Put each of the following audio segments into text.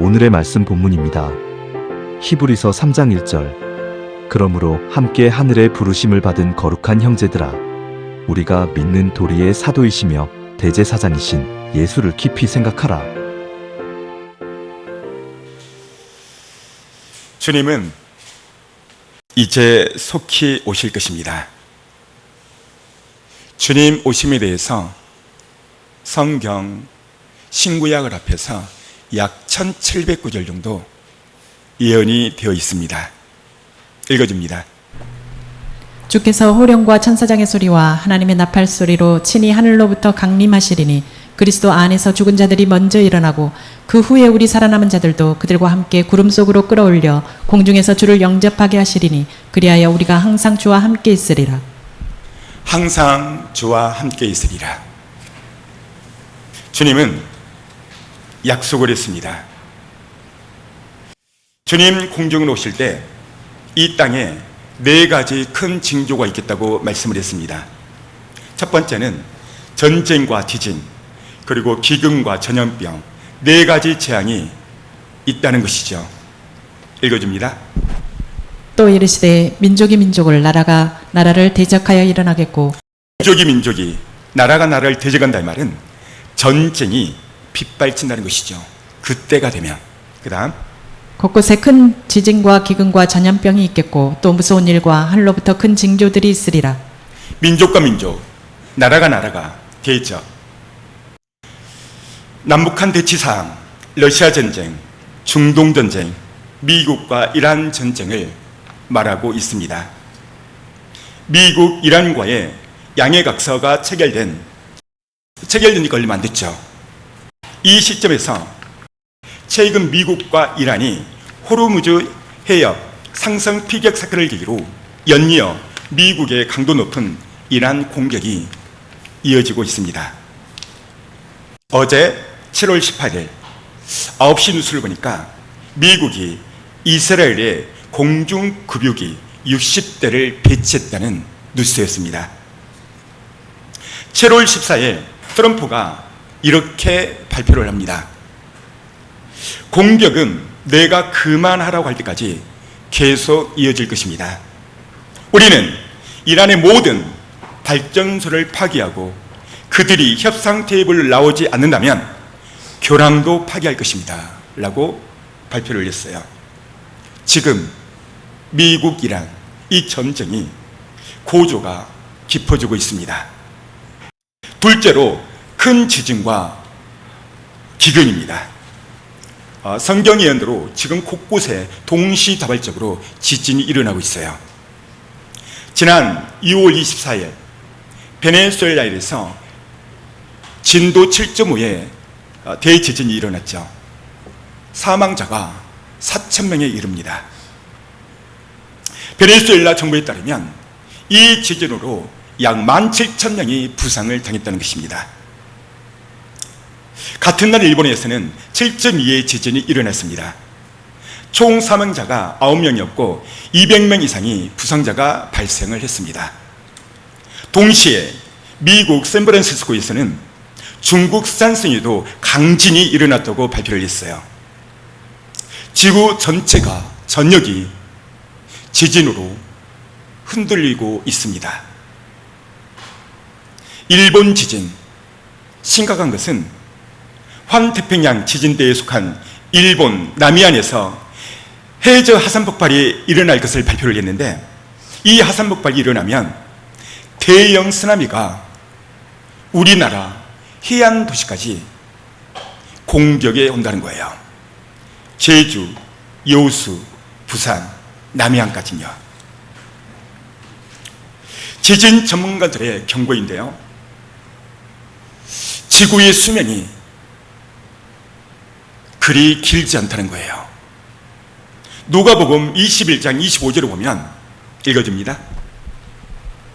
오늘의 말씀 본문입니다. 히브리서 3장 1절. 그러므로 함께 하늘의 부르심을 받은 거룩한 형제들아, 우리가 믿는 도리의 사도이시며 대제사장이신 예수를 깊이 생각하라. 주님은 이제 속히 오실 것입니다. 주님 오심에 대해서 성경 신구약을 합해서 약 1700구절 정도 예언이 되어 있습니다. 읽어줍니다. 주께서 호령과 천사장의 소리와 하나님의 나팔 소리로 친히 하늘로부터 강림하시리니 그리스도 안에서 죽은 자들이 먼저 일어나고 그 후에 우리 살아남은 자들도 그들과 함께 구름 속으로 끌어올려 공중에서 주를 영접하게 하시리니 그리하여 우리가 항상 주와 함께 있으리라. 항상 주와 함께 있으리라. 주님은 약속을 했습니다. 주님 공중으로 오실 때 이 땅에 4가지 큰 징조가 있겠다고 말씀을 했습니다. 첫 번째는 전쟁과 지진, 그리고 기근과 전염병, 4가지 재앙이 있다는 것이죠. 읽어줍니다. 또 이르시되 민족이 민족을 나라가 나라를 대적하여 일어나겠고 민족이 민족이 나라가 나라를 대적한다는 말은 전쟁이 빗발친다는 것이죠. 그때가 되면. 그 다음 곳곳에 큰 지진과 기근과 전염병이 있겠고 또 무서운 일과 하늘로부터 큰 징조들이 있으리라. 민족과 민족, 나라가 나라가 대적, 남북한 대치사항, 러시아 전쟁, 중동 전쟁, 미국과 이란 전쟁을 말하고 있습니다. 미국, 이란과의 양해각서가 체결된 지 얼마 안 됐죠. 이 시점에서 최근 미국과 이란이 호르무즈 해협 상성 피격 사건을 계기로 연이어 미국의 강도 높은 이란 공격이 이어지고 있습니다. 어제 7월 18일 9시 뉴스를 보니까 미국이 이스라엘에 공중급유기 60대를 배치했다는 뉴스였습니다. 7월 14일 트럼프가 이렇게 발표를 합니다. 공격은 내가 그만하라고 할 때까지 계속 이어질 것입니다. 우리는 이란의 모든 발전소를 파기하고 그들이 협상 테이블을 나오지 않는다면 교량도 파기할 것입니다. 라고 발표를 했어요. 지금 미국, 이란 이 전쟁이 고조가 깊어지고 있습니다. 둘째로 큰 지진과 기근입니다. 성경 예언대로 지금 곳곳에 동시다발적으로 지진이 일어나고 있어요. 지난 2월 24일 베네수엘라에서 진도 7.5의 대지진이 일어났죠. 사망자가 4,000명에 이릅니다. 베네수엘라 정부에 따르면 이 지진으로 약 17,000명이 부상을 당했다는 것입니다. 같은 날 일본에서는 7.2의 지진이 일어났습니다. 총 사망자가 9명이었고 200명 이상이 부상자가 발생을 했습니다. 동시에 미국 샌프란시스코에서는 중국 산성에도 강진이 일어났다고 발표를 했어요. 지구 전체가 전역이 지진으로 흔들리고 있습니다. 일본 지진, 심각한 것은 환태평양 지진대에 속한 일본 남해안에서 해저 화산 폭발이 일어날 것을 발표를 했는데 이 화산 폭발이 일어나면 대형 쓰나미가 우리나라 해안 도시까지 공격에 온다는 거예요. 제주, 여수, 부산, 남해안까지요. 지진 전문가들의 경고인데요. 지구의 수명이 그리 길지 않다는 거예요. 누가복음 21장 25절을 보면 읽어줍니다.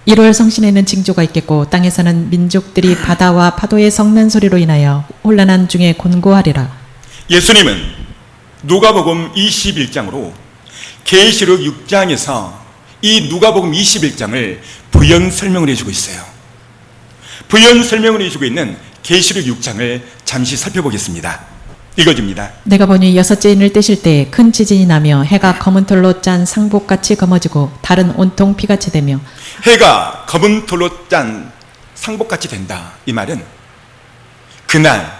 1월 성신에는 징조가 있겠고 땅에서는 민족들이 바다와 파도의 섞는 소리로 인하여 혼란한 중에 곤고하리라. 예수님은 누가복음 21장으로 계시록 6장에서 이 누가복음 21장을 부연 설명을 해주고 있어요. 부연 설명을 해주고 있는 계시록 6장을 잠시 살펴보겠습니다. 읽어줍니다. 내가 보니 여섯째 인을 떼실 때 큰 지진이 나며 해가 검은 털로 짠 상복같이 검어지고 달은 온통 피같이 되며 해가 검은 돌로 짠 상복같이 된다. 이 말은 그날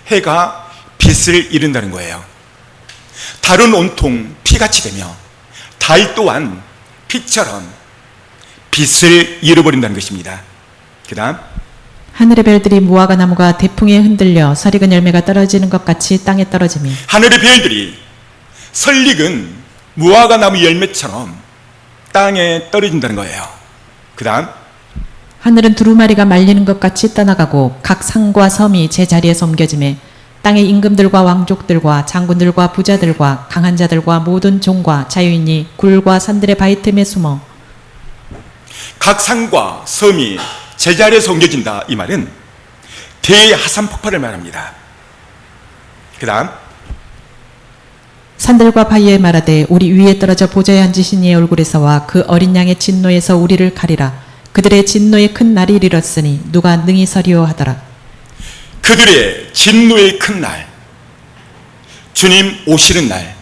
해가 빛을 잃는다는 거예요. 달은 온통 피같이 되며 달 또한 피처럼 빛을 잃어버린다는 것입니다. 그 다음 하늘의 별들이 무화과 나무가 대풍에 흔들려 설익은 열매가 떨어지는 것 같이 땅에 떨어지며 하늘의 별들이 설익은 무화과 나무 열매처럼 땅에 떨어진다는 거예요. 그 다음 하늘은 두루마리가 말리는 것 같이 떠나가고 각 상과 섬이 제 자리에서 옮겨지매 땅의 임금들과 왕족들과 장군들과 부자들과 강한 자들과 모든 종과 자유인이 굴과 산들의 바위 틈에 숨어 각 산과 섬이 제자리에서 옮겨진다. 이 말은 대하산 폭발을 말합니다. 그 다음 산들과 바위에 말하되 우리 위에 떨어져 보좌에 앉으신 이의 얼굴에서와 그 어린 양의 진노에서 우리를 가리라. 그들의 진노의 큰 날이 이르렀으니 누가 능히 서리오 하더라. 그들의 진노의 큰 날, 주님 오시는 날,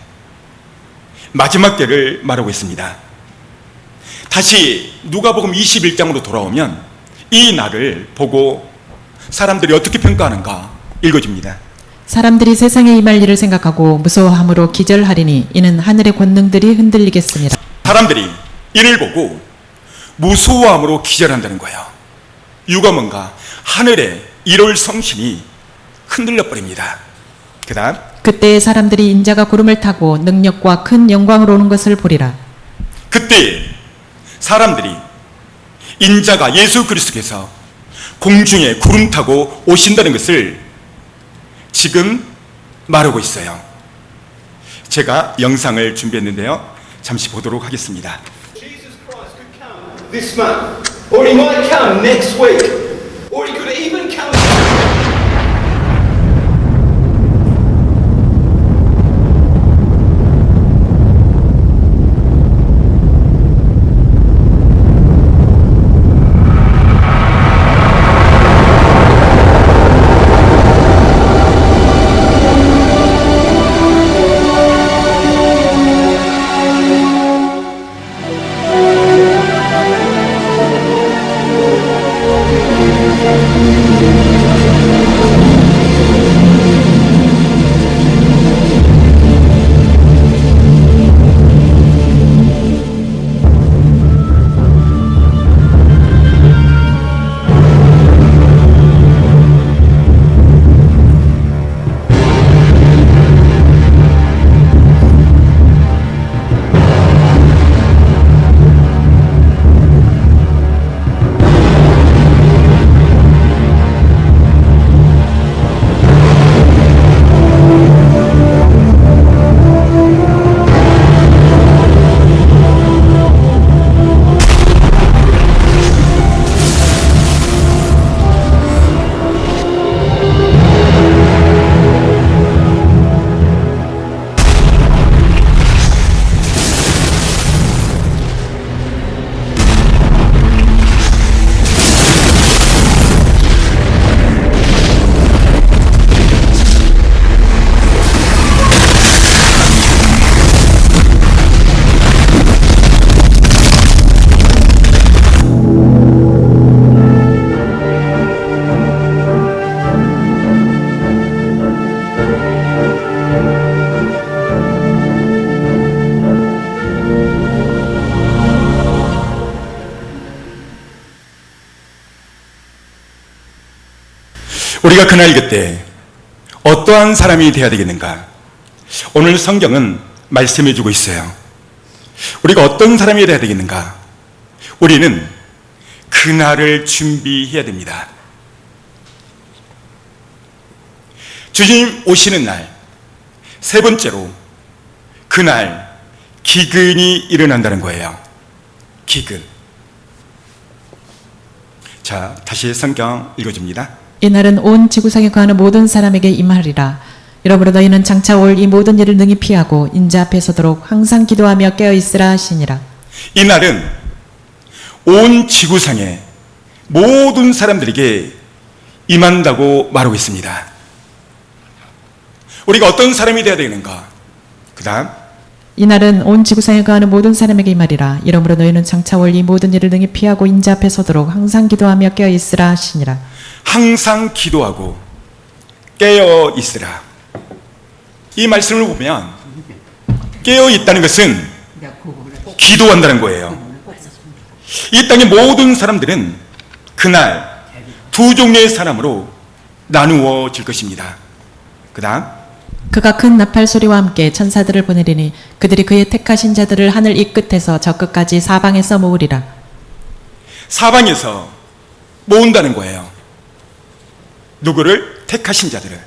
마지막 때를 말하고 있습니다. 다시 누가복음 21장으로 돌아오면 이 날을 보고 사람들이 어떻게 평가하는가 읽어줍니다. 사람들이 세상에 임할 일을 생각하고 무서워함으로 기절하리니 이는 하늘의 권능들이 흔들리겠습니다. 사람들이 이를 보고 무서워함으로 기절한다는 거예요. 이유가 뭔가 하늘의 일월 성신이 흔들려 버립니다. 그 다음 그때 사람들이 인자가 구름을 타고 능력과 큰 영광으로 오는 것을 보리라. 그때 사람들이 인자가 예수 그리스도께서 공중에 구름 타고 오신다는 것을 지금 말하고 있어요. 제가 영상을 준비했는데요. 잠시 보도록 하겠습니다. Jesus Christ could come this month, or he might come next week, or he could even come. 우리가 그날 그때 어떠한 사람이 되어야 되겠는가? 오늘 성경은 말씀해 주고 있어요. 우리가 어떤 사람이 되어야 되겠는가? 우리는 그날을 준비해야 됩니다. 주님 오시는 날, 세 번째로 그날 기근이 일어난다는 거예요. 기근. 자, 다시 성경 읽어줍니다. 이날은 온 지구상에 거하는 모든 사람에게 임하리라. 여러분으로 너희는 장차 올 이 모든 일을 능히 피하고 인자 앞에 서도록 항상 기도하며 깨어 있으라 하시니라. 이날은 온 지구상의 모든 사람들에게 임한다고 말하고 있습니다. 우리가 어떤 사람이 되어야 되는가? 그 다음 이날은 온 지구상에 거하는 모든 사람에게 이 말이라. 이러므로 너희는 장차 올 이 모든 일을 능히 피하고 인자 앞에 서도록 항상 기도하며 깨어 있으라 하시니라. 항상 기도하고 깨어 있으라. 이 말씀을 보면 깨어 있다는 것은 기도한다는 거예요. 이 땅의 모든 사람들은 그날 두 종류의 사람으로 나누어질 것입니다. 그 다음 그가 큰 나팔 소리와 함께 천사들을 보내리니 그들이 그의 택하신 자들을 하늘 이 끝에서 저 끝까지 사방에서 모으리라. 사방에서 모은다는 거예요. 누구를? 택하신 자들을.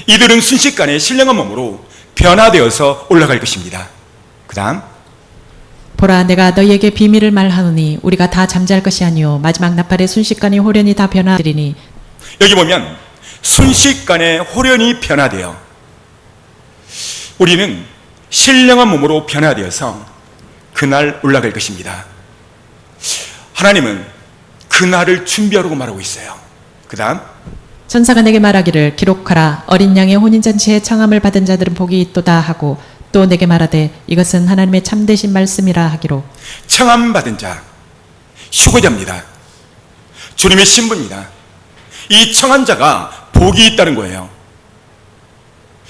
이들은 순식간에 신령한 몸으로 변화되어서 올라갈 것입니다. 그 다음 보라, 내가 너희에게 비밀을 말하노니 우리가 다 잠잘 것이 아니요 마지막 나팔의 순식간에 호련히 다 변화되리니. 여기 보면 순식간에 호련히 변화되어 우리는 신령한 몸으로 변화되어서 그날 올라갈 것입니다. 하나님은 그날을 준비하라고 말하고 있어요. 그 다음 천사가 내게 말하기를 기록하라. 어린 양의 혼인잔치에 청함을 받은 자들은 복이 있도다 하고 또 내게 말하되 이것은 하나님의 참되신 말씀이라 하기로. 청함 받은 자, 휴거자입니다. 주님의 신부입니다. 이 청한 자가 복이 있다는 거예요.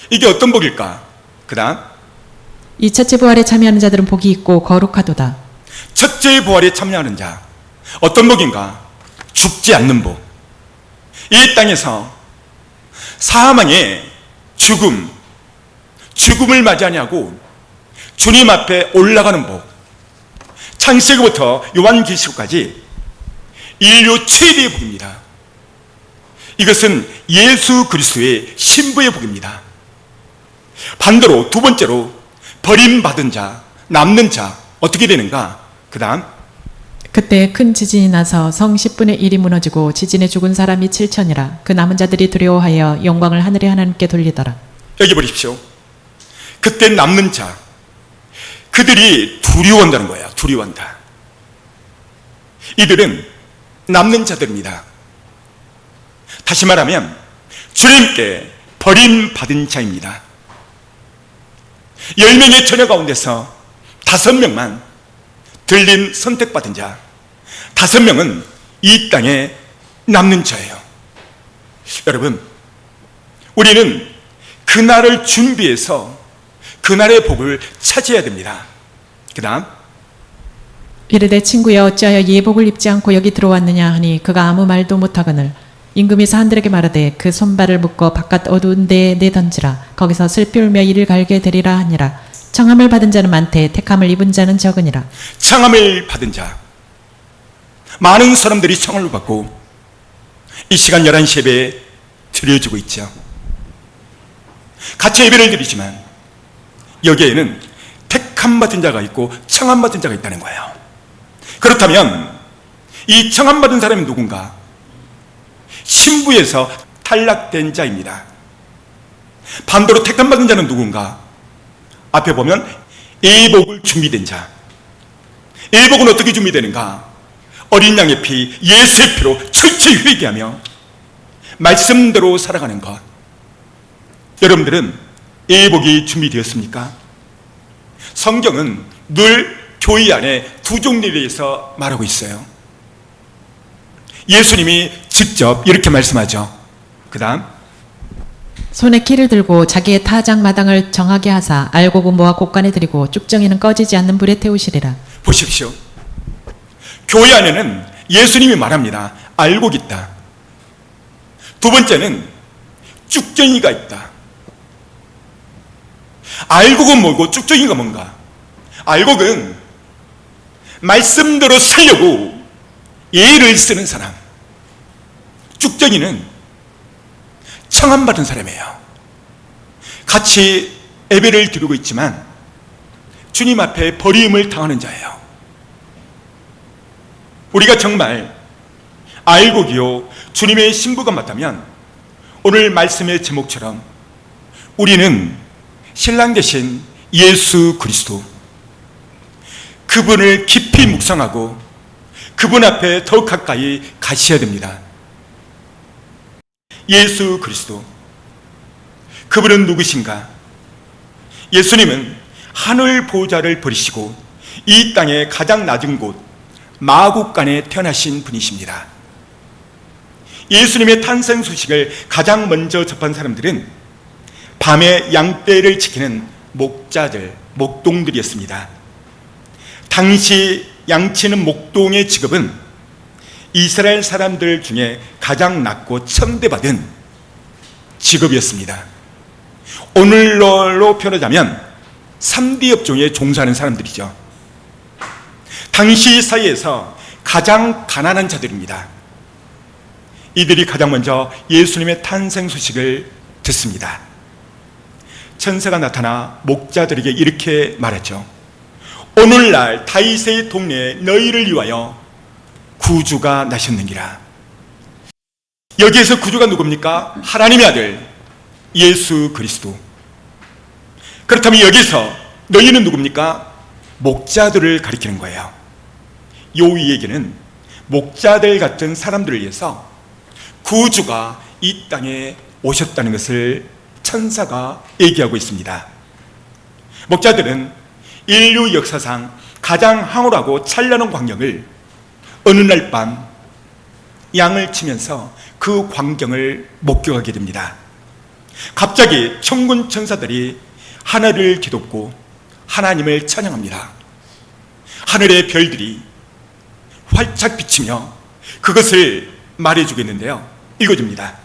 이게 어떤 복일까? 그 다음 이 첫째 부활에 참여하는 자들은 복이 있고 거룩하도다. 첫째 부활에 참여하는 자, 어떤 복인가? 죽지 않는 복. 이 땅에서 사망의 죽음을 맞이하냐고 주님 앞에 올라가는 복. 창세기부터 요한계시록까지 인류 최대의 복입니다. 이것은 예수 그리스도의 신부의 복입니다. 반대로 두 번째로 버림받은 자, 남는 자 어떻게 되는가? 그 다음 그때 큰 지진이 나서 성 10분의 1이 무너지고 지진에 죽은 사람이 7천이라. 그 남은 자들이 두려워하여 영광을 하늘의 하나님께 돌리더라. 여기 보십시오. 그때 남는 자, 그들이 두려워한다는 거예요. 두려워한다. 이들은 남는 자들입니다. 다시 말하면 주님께 버림받은 자입니다. 10명의 처녀 가운데서 5명만 들림 선택받은 자, 5명은 이 땅에 남는 자예요. 여러분, 우리는 그날을 준비해서 그날의 복을 차지해야 됩니다. 그 다음 이르되 친구여 어찌하여 예복을 입지 않고 여기 들어왔느냐 하니 그가 아무 말도 못하거늘 임금이 사람들에게 말하되 그 손발을 묶어 바깥 어두운 데에 내던지라. 거기서 슬피 울며 이를 갈게 되리라 하니라. 청함을 받은 자는 많되 택함을 입은 자는 적으니라. 청함을 받은 자, 많은 사람들이 청함을 받고 이 시간 11시 예배에 드려지고 있죠. 같이 예배를 드리지만 여기에는 택함 받은 자가 있고 청함 받은 자가 있다는 거예요. 그렇다면 이 청함 받은 사람이 누군가? 신부에서 탈락된 자입니다. 반대로 택함 받은 자는 누군가? 앞에 보면 예복을 준비된 자. 예복은 어떻게 준비되는가? 어린 양의 피, 예수의 피로 철저히 회개하며 말씀대로 살아가는 것. 여러분들은 예복이 준비되었습니까? 성경은 늘 교회 안에 두 종류에 대해서 말하고 있어요. 예수님이 직접 이렇게 말씀하죠. 그 다음 손에 키를 들고 자기의 타작 마당을 정하게 하사 알곡은 모아 곳간에 들이고 쭉정이는 꺼지지 않는 불에 태우시리라. 보십시오. 교회 안에는 예수님이 말합니다. 알곡이 있다. 두 번째는 쭉정이가 있다. 알곡은 뭐고 쭉정이가 뭔가? 알곡은 말씀대로 살려고 예를 쓰는 사람. 쭉정이는 청함받은 사람이에요. 같이 예배를 드리고 있지만 주님 앞에 버림을 당하는 자예요. 우리가 정말 알곡이요 주님의 신부가 맞다면 오늘 말씀의 제목처럼 우리는 신랑 되신 예수 그리스도, 그분을 깊이 묵상하고 그분 앞에 더 가까이 가셔야 됩니다. 예수 그리스도, 그분은 누구신가? 예수님은 하늘 보좌를 버리시고 이 땅의 가장 낮은 곳 마국간에 태어나신 분이십니다. 예수님의 탄생 소식을 가장 먼저 접한 사람들은 밤에 양떼를 지키는 목자들, 목동들이었습니다. 당시 양치는 목동의 직업은 이스라엘 사람들 중에 가장 낮고 천대받은 직업이었습니다. 오늘날로 표현하자면 3D 업종에 종사하는 사람들이죠. 당시 사회에서 가장 가난한 자들입니다. 이들이 가장 먼저 예수님의 탄생 소식을 듣습니다. 천사가 나타나 목자들에게 이렇게 말했죠. 오늘날 다윗의 동네에 너희를 위하여 구주가 나셨느니라. 여기에서 구주가 누굽니까? 하나님의 아들 예수 그리스도. 그렇다면 여기서 너희는 누굽니까? 목자들을 가리키는 거예요. 이 얘기는 목자들 같은 사람들을 위해서 구주가 이 땅에 오셨다는 것을 천사가 얘기하고 있습니다. 목자들은 인류 역사상 가장 황홀하고 찬란한 광경을 어느 날 밤 양을 치면서 그 광경을 목격하게 됩니다. 갑자기 천군 천사들이 하늘을 뒤덮고 하나님을 찬양합니다. 하늘의 별들이 활짝 비치며 그것을 말해주겠는데요. 읽어줍니다.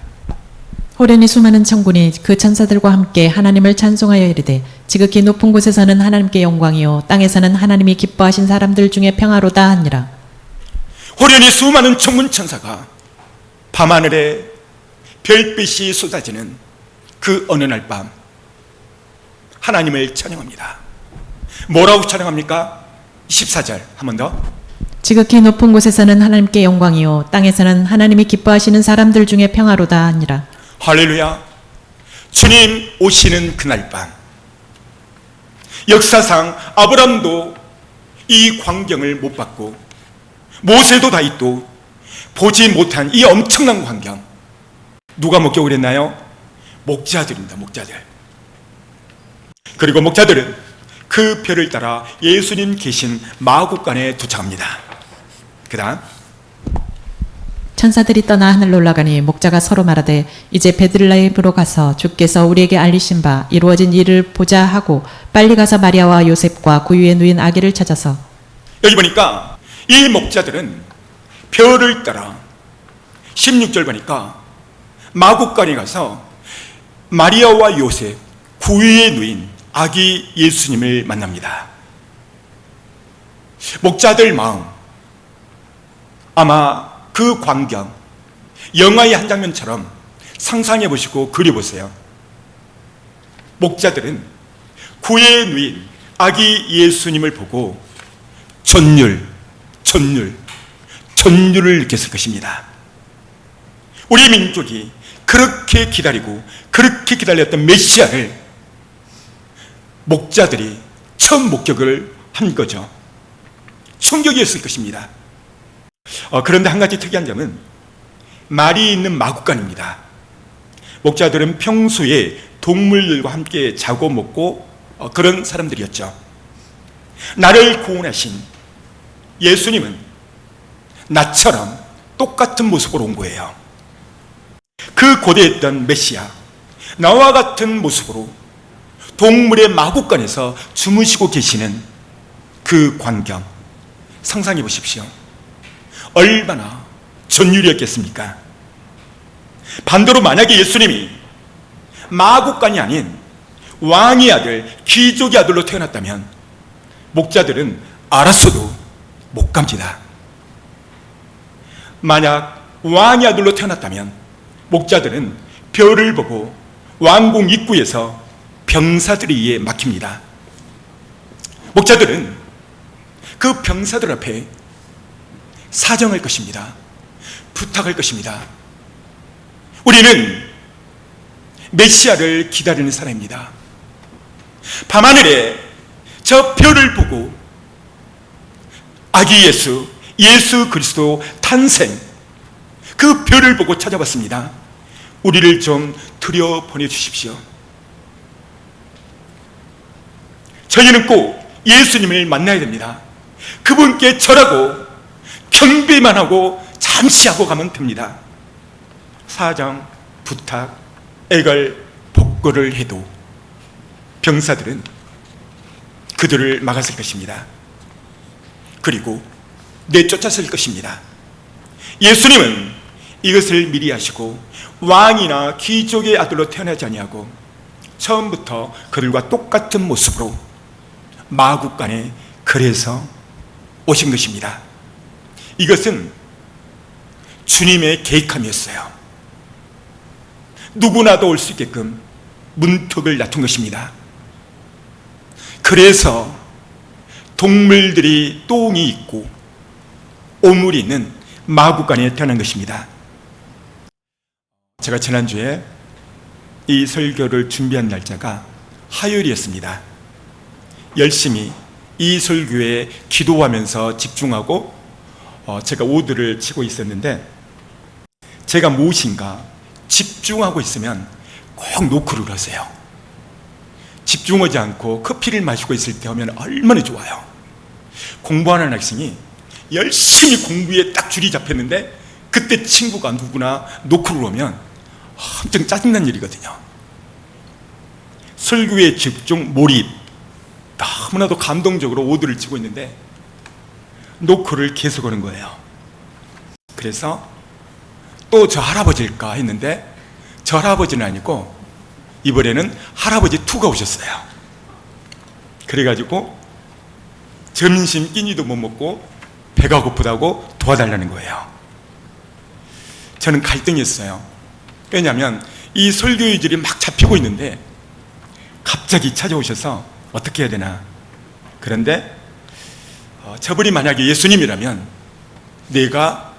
호련히 수많은 천군이 그 천사들과 함께 하나님을 찬송하여 이르되 지극히 높은 곳에서는 하나님께 영광이요 땅에서는 하나님이 기뻐하신 사람들 중에 평화로다 하니라. 호련히 수많은 천군 천사가 밤하늘에 별빛이 쏟아지는 그 어느 날 밤 하나님을 찬양합니다. 뭐라고 찬양합니까? 14절 한 번 더. 지극히 높은 곳에서는 하나님께 영광이요 땅에서는 하나님이 기뻐하시는 사람들 중에 평화로다 하니라. 할렐루야. 주님 오시는 그날 밤 역사상 아브람도 이 광경을 못 봤고 모세도 다윗도 보지 못한 이 엄청난 광경 누가 목격을 했나요? 목자들입니다. 목자들. 그리고 목자들은 그 별을 따라 예수님 계신 마국간에 도착합니다. 그 다음 천사들이 떠나 하늘로 올라가니 목자가 서로 말하되 이제 베들레헴으로 가서 주께서 우리에게 알리신 바 이루어진 일을 보자 하고 빨리 가서 마리아와 요셉과 그 위에 누인 아기를 찾아서. 여기 보니까 이 목자들은 별을 따라 16절 보니까 마국간에 가서 마리아와 요셉 그 위에 누인 아기 예수님을 만납니다. 목자들 마음 아마 그 광경 영화의 한 장면처럼 상상해 보시고 그려보세요. 목자들은 구에 누인 아기 예수님을 보고 전율을 느꼈을 것입니다. 우리 민족이 그렇게 기다리고 그렇게 기다렸던 메시아를 목자들이 처음 목격을 한 거죠. 충격이었을 것입니다. 그런데 한 가지 특이한 점은 말이 있는 마국간입니다. 목자들은 평소에 동물들과 함께 자고 먹고 그런 사람들이었죠. 나를 구원하신 예수님은 나처럼 똑같은 모습으로 온 거예요. 그 고대했던 메시아 나와 같은 모습으로 동물의 마국간에서 주무시고 계시는 그 광경 상상해 보십시오. 얼마나 전율이었겠습니까? 반대로 만약에 예수님이 마국간이 아닌 왕의 아들, 귀족의 아들로 태어났다면 목자들은 알았어도 못 갑니다. 만약 왕의 아들로 태어났다면 목자들은 별을 보고 왕궁 입구에서 병사들에 의해 막힙니다. 목자들은 그 병사들 앞에 사정할 것입니다. 부탁할 것입니다. 우리는 메시아를 기다리는 사람입니다. 밤하늘에 저 별을 보고 아기 예수 그리스도 탄생 그 별을 보고 찾아봤습니다. 우리를 좀 들여 보내주십시오. 저희는 꼭 예수님을 만나야 됩니다. 그분께 절하고 경배만 하고 잠시 하고 가면 됩니다. 사정, 부탁, 애걸, 복거를 해도 병사들은 그들을 막았을 것입니다. 그리고 내쫓았을 것입니다. 예수님은 이것을 미리 하시고 왕이나 귀족의 아들로 태어나지 아니하고 처음부터 그들과 똑같은 모습으로 마국간에 그래서 오신 것입니다. 이것은 주님의 계획함이었어요. 누구나도 올 수 있게끔 문턱을 낮춘 것입니다. 그래서 동물들이 똥이 있고 오물이 있는 마국간에 태어난 것입니다. 제가 지난주에 이 설교를 준비한 날짜가 화요일이었습니다. 열심히 이 설교에 기도하면서 집중하고 제가 오드를 치고 있었는데, 제가 무엇인가 집중하고 있으면 꼭 노크를 하세요. 집중하지 않고 커피를 마시고 있을 때 하면 얼마나 좋아요. 공부하는 학생이 열심히 공부에 딱 줄이 잡혔는데 그때 친구가 누구나 노크를 오면 엄청 짜증난 일이거든요. 설교에 집중, 몰입, 너무나도 감동적으로 오드를 치고 있는데 노크를 계속 하는 거예요. 그래서 또 저 할아버지일까 했는데 저 할아버지는 아니고 이번에는 할아버지 2가 오셨어요. 그래가지고 점심 끼니도 못 먹고 배가 고프다고 도와달라는 거예요. 저는 갈등했어요. 왜냐하면 이 설교의들이 막 잡히고 있는데 갑자기 찾아오셔서 어떻게 해야 되나. 그런데 저분이 만약에 예수님이라면 내가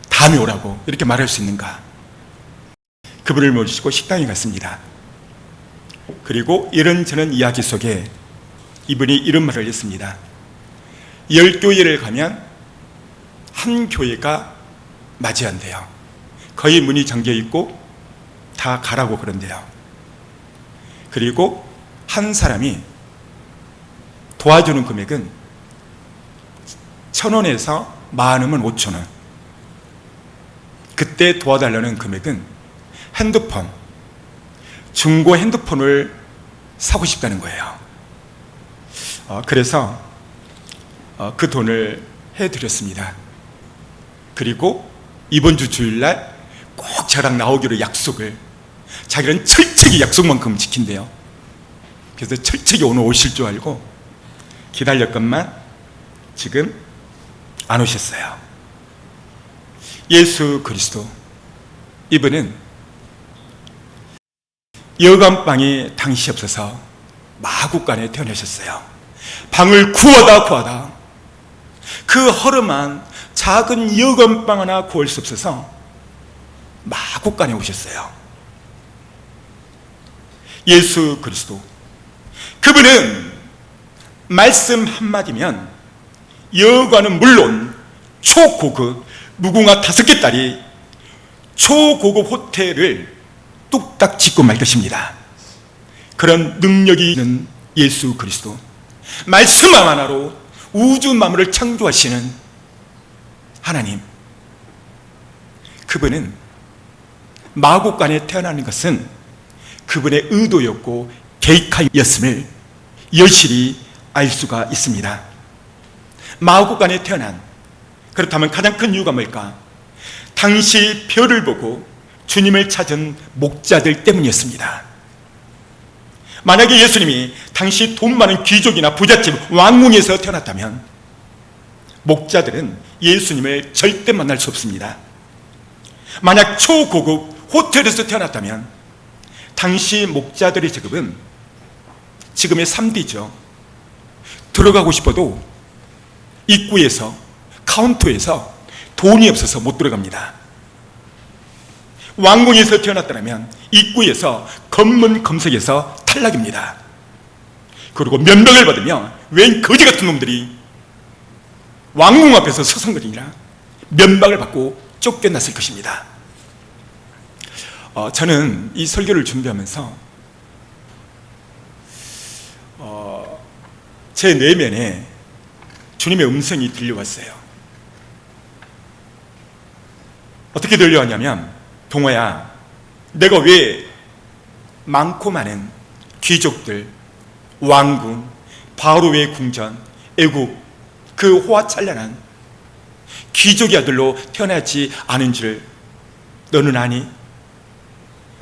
다음에 오라고 이렇게 말할 수 있는가. 그분을 모시고 식당에 갔습니다. 그리고 이런저런 이야기 속에 이분이 이런 말을 했습니다. 10교회를 가면 한 교회가 맞이한대요. 거의 문이 잠겨 있고 다 가라고 그런대요. 그리고 한 사람이 도와주는 금액은 1,000원에서 많으면 5,000원. 그때 도와달라는 금액은 핸드폰, 중고 핸드폰을 사고 싶다는 거예요. 그래서 그 돈을 해드렸습니다. 그리고 이번 주 주일날 꼭 저랑 나오기로 약속을, 자기는 철저히 약속만큼 지킨대요. 그래서 철저히 오늘 오실 줄 알고 기다렸건만 지금 안 오셨어요. 예수 그리스도, 이분은 여관방에 당시 없어서 마국간에 태어나셨어요. 방을 구하다 그 허름한 작은 여관방 하나 구할 수 없어서 마국간에 오셨어요. 예수 그리스도, 그분은 말씀 한마디면 여관은 물론 초고급 무궁화 5개짜리 초고급 호텔을 뚝딱 짓고 말 것입니다. 그런 능력이 있는 예수 그리스도, 말씀 하나로 우주 만물을 창조하시는 하나님, 그분은 마국간에 태어나는 것은 그분의 의도였고 계획하였음을 여실히 알 수가 있습니다. 마국간에 태어난, 그렇다면 가장 큰 이유가 뭘까? 당시 별을 보고 주님을 찾은 목자들 때문이었습니다. 만약에 예수님이 당시 돈 많은 귀족이나 부잣집 왕궁에서 태어났다면 목자들은 예수님을 절대 만날 수 없습니다. 만약 초고급 호텔에서 태어났다면 당시 목자들의 직업은 지금의 3D죠. 들어가고 싶어도 입구에서, 카운터에서 돈이 없어서 못 들어갑니다. 왕궁에서 태어났다면 입구에서 검문 검색에서 탈락입니다. 그리고 면박을 받으며 웬 거지 같은 놈들이 왕궁 앞에서 서성거리니라 면박을 받고 쫓겨났을 것입니다. 저는 이 설교를 준비하면서 제 내면에 주님의 음성이 들려왔어요. 어떻게 들려왔냐면, 동호야, 내가 왜 많고 많은 귀족들, 왕궁, 바로의 궁전, 애국, 그 호화찬란한 귀족의 아들로 태어나지 않은 줄 너는 아니?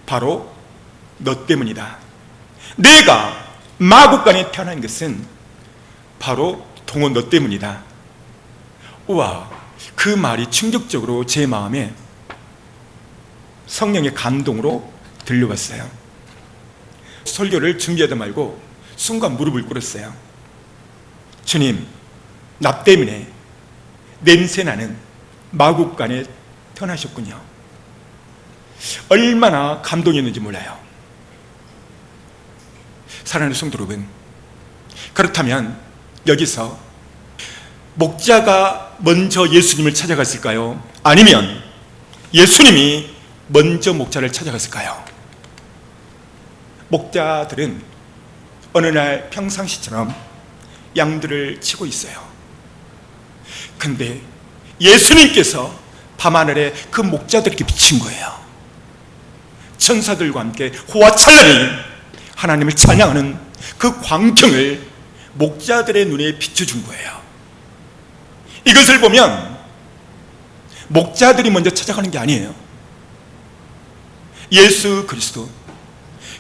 바로 너 때문이다. 내가 마국간에 태어난 것은 바로 동호 너 때문이다. 우와, 그 말이 충격적으로 제 마음에 성령의 감동으로 들려왔어요. 설교를 준비하다 말고 순간 무릎을 꿇었어요. 주님, 나 때문에 냄새나는 마국간에 태어나셨군요. 얼마나 감동이었는지 몰라요. 사랑하는 성도 여러분, 그렇다면 여기서 목자가 먼저 예수님을 찾아갔을까요? 아니면 예수님이 먼저 목자를 찾아갔을까요? 목자들은 어느 날 평상시처럼 양들을 치고 있어요. 근데 예수님께서 밤하늘에 그 목자들에게 비친 거예요. 천사들과 함께 호화찬란히 하나님을 찬양하는 그 광경을 목자들의 눈에 비춰준 거예요. 이것을 보면 목자들이 먼저 찾아가는 게 아니에요. 예수 그리스도,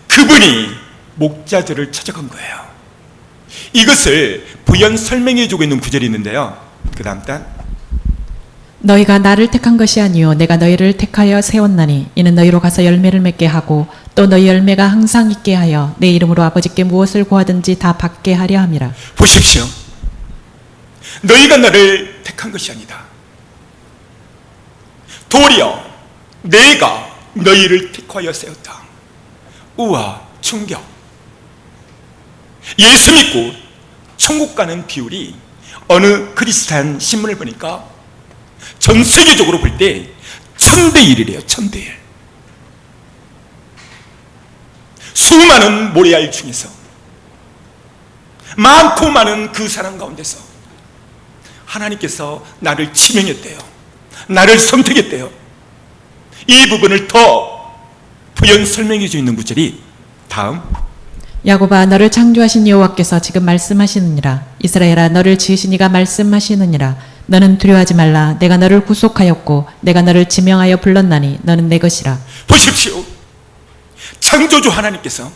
그분이 목자들을 찾아간 거예요. 이것을 부연 설명해 주고 있는 구절이 있는데요. 그 다음 단, 너희가 나를 택한 것이 아니요 내가 너희를 택하여 세웠나니 이는 너희로 가서 열매를 맺게 하고 또 너희 열매가 항상 있게 하여 내 이름으로 아버지께 무엇을 구하든지 다 받게 하려 함이라. 보십시오. 너희가 나를 택한 것이 아니다. 도리어 내가 너희를 택하여 세웠다. 우와, 충격. 예수 믿고 천국 가는 비율이 어느 크리스찬 신문을 보니까 전 세계적으로 볼 때 1000대1이래요. 1000대1. 수많은 모래알 중에서 많고 많은 그 사람 가운데서 하나님께서 나를 지명했대요. 나를 선택했대요. 이 부분을 더 부연 설명해 주 있는 구절이 다음, 야곱아 너를 창조하신 여호와께서 지금 말씀하시느니라. 이스라엘아 너를 지으신 이가 말씀하시느니라. 너는 두려워하지 말라. 내가 너를 구속하였고 내가 너를 지명하여 불렀나니 너는 내 것이라. 보십시오. 창조주 하나님께서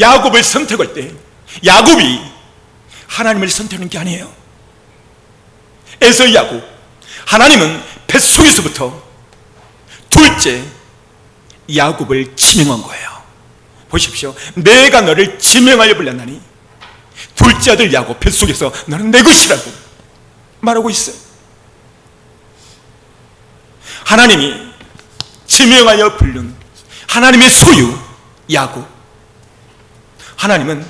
야곱을 선택할 때 야곱이 하나님을 선택하는 게 아니에요. 에서 야곱, 하나님은 뱃속에서부터 둘째 야곱을 지명한 거예요. 보십시오. 내가 너를 지명하여 불렀나니 둘째 아들 야곱 뱃속에서 너는 내 것이라고 말하고 있어요. 하나님이 지명하여 부른 하나님의 소유 야곱. 하나님은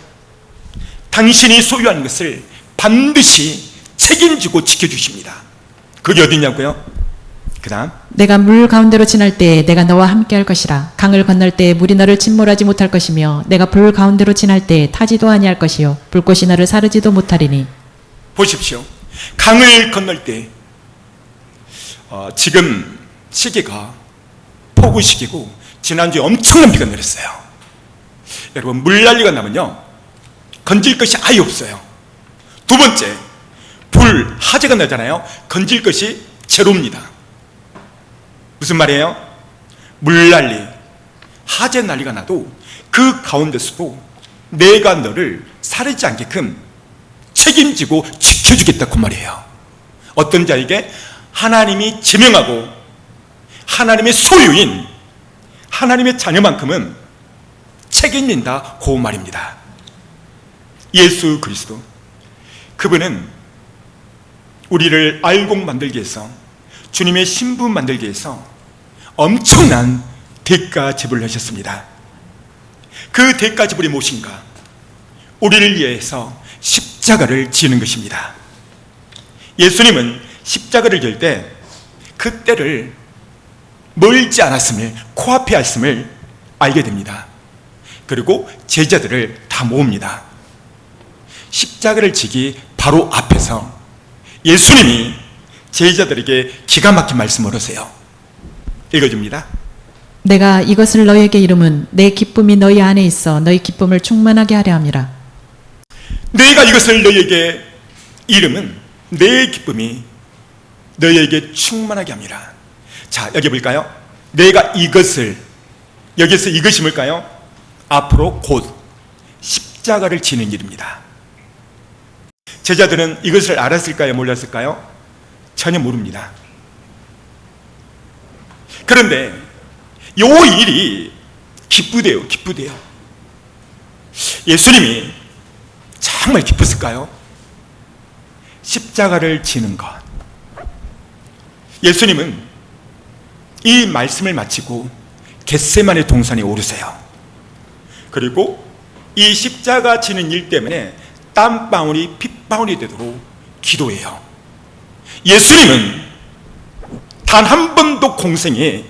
당신이 소유한 것을 반드시 책임지고 지켜주십니다. 그게 어디냐고요? 그 다음, 내가 물 가운데로 지날 때에 내가 너와 함께 할 것이라. 강을 건널 때에 물이 너를 침몰하지 못할 것이며 내가 불 가운데로 지날 때에 타지도 아니할 것이요 불꽃이 너를 사르지도 못하리니. 보십시오. 강을 건널 때 지금 시기가 폭우 시기고 지난주에 엄청난 비가 내렸어요. 여러분, 물난리가 나면요 건질 것이 아예 없어요. 두 번째, 불, 화재가 나잖아요. 건질 것이 제로입니다. 무슨 말이에요? 물난리, 화재 난리가 나도 그 가운데서도 내가 너를 사르지 않게끔 책임지고 지켜주겠다 그 말이에요. 어떤 자에게 하나님이 지명하고 하나님의 소유인 하나님의 자녀만큼은 책임진다 그 말입니다. 예수 그리스도, 그분은 우리를 알고 만들기 위해서, 주님의 신분 만들기 위해서 엄청난 대가 지불을 하셨습니다. 그 대가 지불이 무엇인가? 우리를 위해서 십자가를 지는 것입니다. 예수님은 십자가를 질 때 그 때를 멀지 않았음을, 코앞에 왔음을 알게 됩니다. 그리고 제자들을 다 모읍니다. 십자가를 지기 바로 앞에서 예수님이 제자들에게 기가 막힌 말씀을 하세요. 읽어줍니다. 내가 이것을 너희에게 이름은 내 기쁨이 너희 안에 있어 너희 기쁨을 충만하게 하려 함이라. 내가 이것을 너희에게 이름은 내 기쁨이 너희에게 충만하게 함이라. 자, 여기 볼까요? 내가 이것을, 여기서 이것이 뭘까요? 앞으로 곧 십자가를 지는 일입니다. 제자들은 이것을 알았을까요? 몰랐을까요? 전혀 모릅니다. 그런데 요 일이 기쁘대요. 예수님이 정말 기뻤을까요? 십자가를 지는 것. 예수님은 이 말씀을 마치고 겟세마네 동산에 오르세요. 그리고 이 십자가 지는 일 때문에 땀방울이 핏방울이 되도록 기도해요. 예수님은 단 한 번도 공생에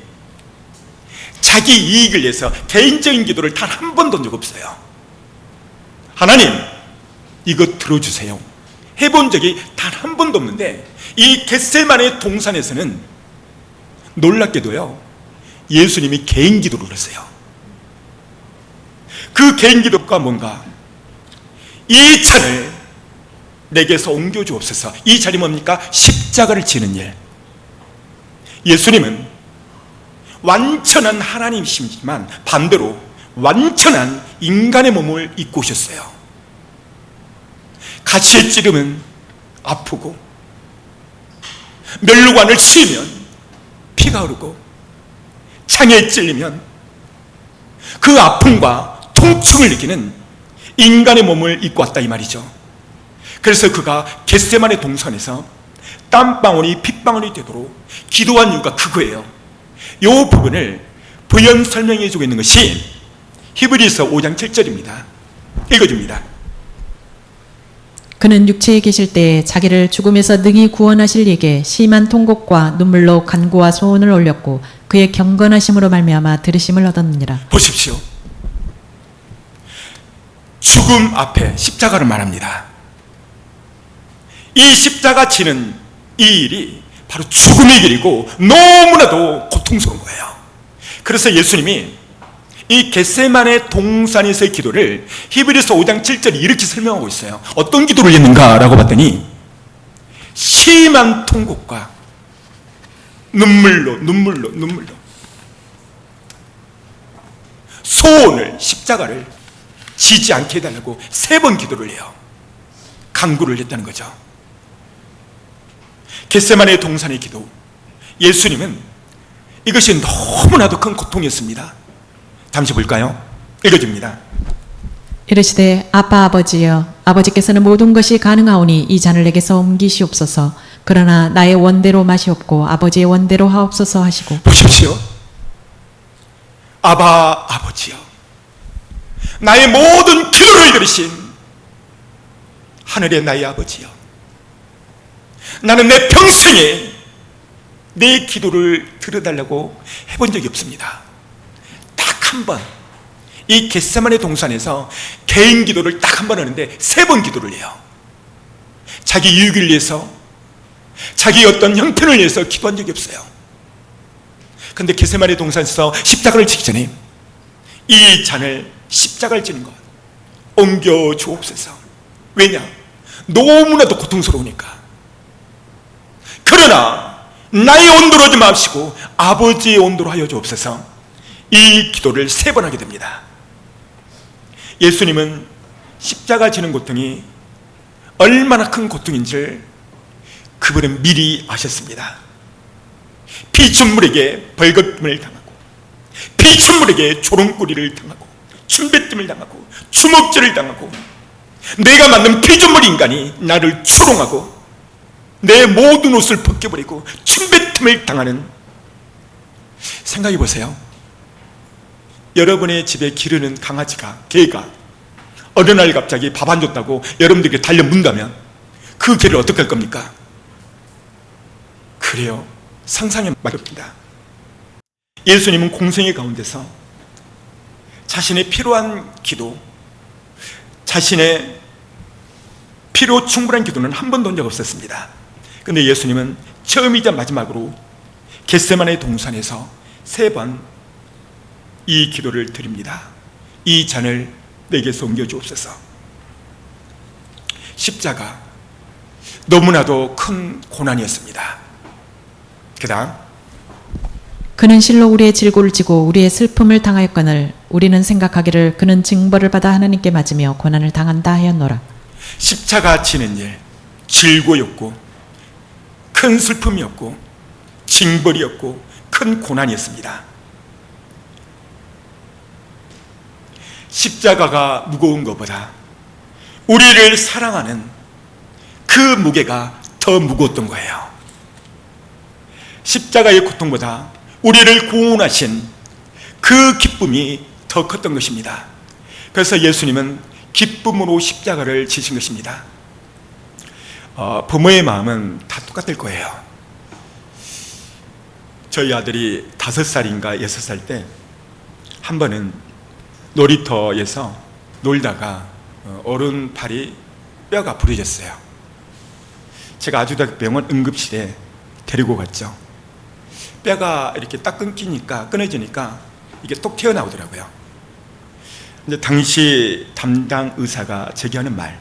자기 이익을 위해서 개인적인 기도를 단 한 번도 한 적 없어요. 하나님, 이거 들어주세요. 해본 적이 단 한 번도 없는데 이 겟세마네 동산에서는 놀랍게도요, 예수님이 개인 기도를 했어요. 그 개인 기도가 뭔가, 이 잔을 내게서 옮겨주옵소서. 이 잔이 뭡니까? 십자가를 지는 일. 예수님은 완전한 하나님이시지만 반대로 완전한 인간의 몸을 입고 오셨어요. 가시에 찌르면 아프고, 멸루관을 치면 피가 흐르고, 창에 찔리면 그 아픔과 통증을 느끼는 인간의 몸을 입고 왔다 이 말이죠. 그래서 그가 겟세마네 동산에서 땀방울이 핏방울이 되도록 기도한 이유가 그거예요. 이 부분을 부연 설명해 주고 있는 것이 히브리서 5장 7절입니다. 읽어줍니다. 그는 육체에 계실 때에 자기를 죽음에서 능히 구원하실 이에게 심한 통곡과 눈물로 간구와 소원을 올렸고 그의 경건하심으로 말미암아 들으심을 얻었느니라. 보십시오. 죽음 앞에 십자가를 말합니다. 이 십자가 지는 이 일이 바로 죽음의 길이고 너무나도 고통스러운 거예요. 그래서 예수님이 이 겟세마네 동산에서의 기도를 히브리서 5장 7절이 이렇게 설명하고 있어요. 어떤 기도를 했는가라고 봤더니 심한 통곡과 눈물로 소원을, 십자가를 지지 않게 해달라고 3번 기도를 해요. 간구를 했다는 거죠. 겟세마네 동산의 기도, 예수님은 이것이 너무나도 큰 고통이었습니다. 잠시 볼까요? 읽어줍니다. 이르시되 아빠 아버지여, 아버지께서는 모든 것이 가능하오니 이 잔을 내게서 옮기시옵소서. 그러나 나의 원대로 마시옵고 아버지의 원대로 하옵소서 하시고. 보십시오. 아버지여, 나의 모든 기도를 들으신 하늘의 나의 아버지여, 나는 내 평생에 내 기도를 들어달라고 해본 적이 없습니다. 딱 한 번, 이 겟세마네 동산에서 개인 기도를 딱 한 번 하는데 3번 기도를 해요. 자기 이익을 위해서, 자기 어떤 형편을 위해서 기도한 적이 없어요. 그런데 겟세마네 동산에서 십자가를 지기 전에 이 잔을, 십자가를 지는 것 옮겨 주옵소서. 왜냐? 너무나도 고통스러우니까. 그러나 나의 온도로 하지 마시고 아버지의 온도로 하여 주옵소서. 이 기도를 3번 하게 됩니다. 예수님은 십자가 지는 고통이 얼마나 큰 고통인지를 그분은 미리 아셨습니다. 피춘물에게 벌거벗음을 당하고, 피춘물에게 조롱꾸리를 당하고, 침뱉음을 당하고, 주먹질을 당하고, 내가 만든 피조물 인간이 나를 추롱하고 내 모든 옷을 벗겨버리고 침뱉음을 당하는, 생각해 보세요. 여러분의 집에 기르는 강아지가, 개가 어느 날 갑자기 밥 안 줬다고 여러분들에게 달려 문다면 그 개를 어떻게 할 겁니까? 그래요. 상상에 막힙니다. 예수님은 공생의 가운데서 자신의 필요한 기도, 자신의 피로 충분한 기도는 한 번도 한 적 없었습니다. 근데 예수님은 처음이자 마지막으로 겟세마네 동산에서 3번 이 기도를 드립니다. 이 잔을 내게서 옮겨주옵소서. 십자가, 너무나도 큰 고난이었습니다. 그 다음, 그는 실로 우리의 질고를 지고 우리의 슬픔을 당하였거늘 우리는 생각하기를 그는 징벌을 받아 하나님께 맞으며 고난을 당한다 하였노라. 십자가 지는 일, 질고였고 큰 슬픔이었고 징벌이었고 큰 고난이었습니다. 십자가가 무거운 것보다 우리를 사랑하는 그 무게가 더 무거웠던 거예요. 십자가의 고통보다 우리를 구원하신 그 기쁨이 더 컸던 것입니다. 그래서 예수님은 기쁨으로 십자가를 지신 것입니다. 부모의 마음은 다 똑같을 거예요. 저희 아들이 5살인가 6살 때 한 번은 놀이터에서 놀다가 오른팔이 뼈가 부러졌어요. 제가 아주대 병원 응급실에 데리고 갔죠. 뼈가 이렇게 딱 끊어지니까 이게 똑 튀어나오더라고요. 근데 당시 담당 의사가 제게 하는 말,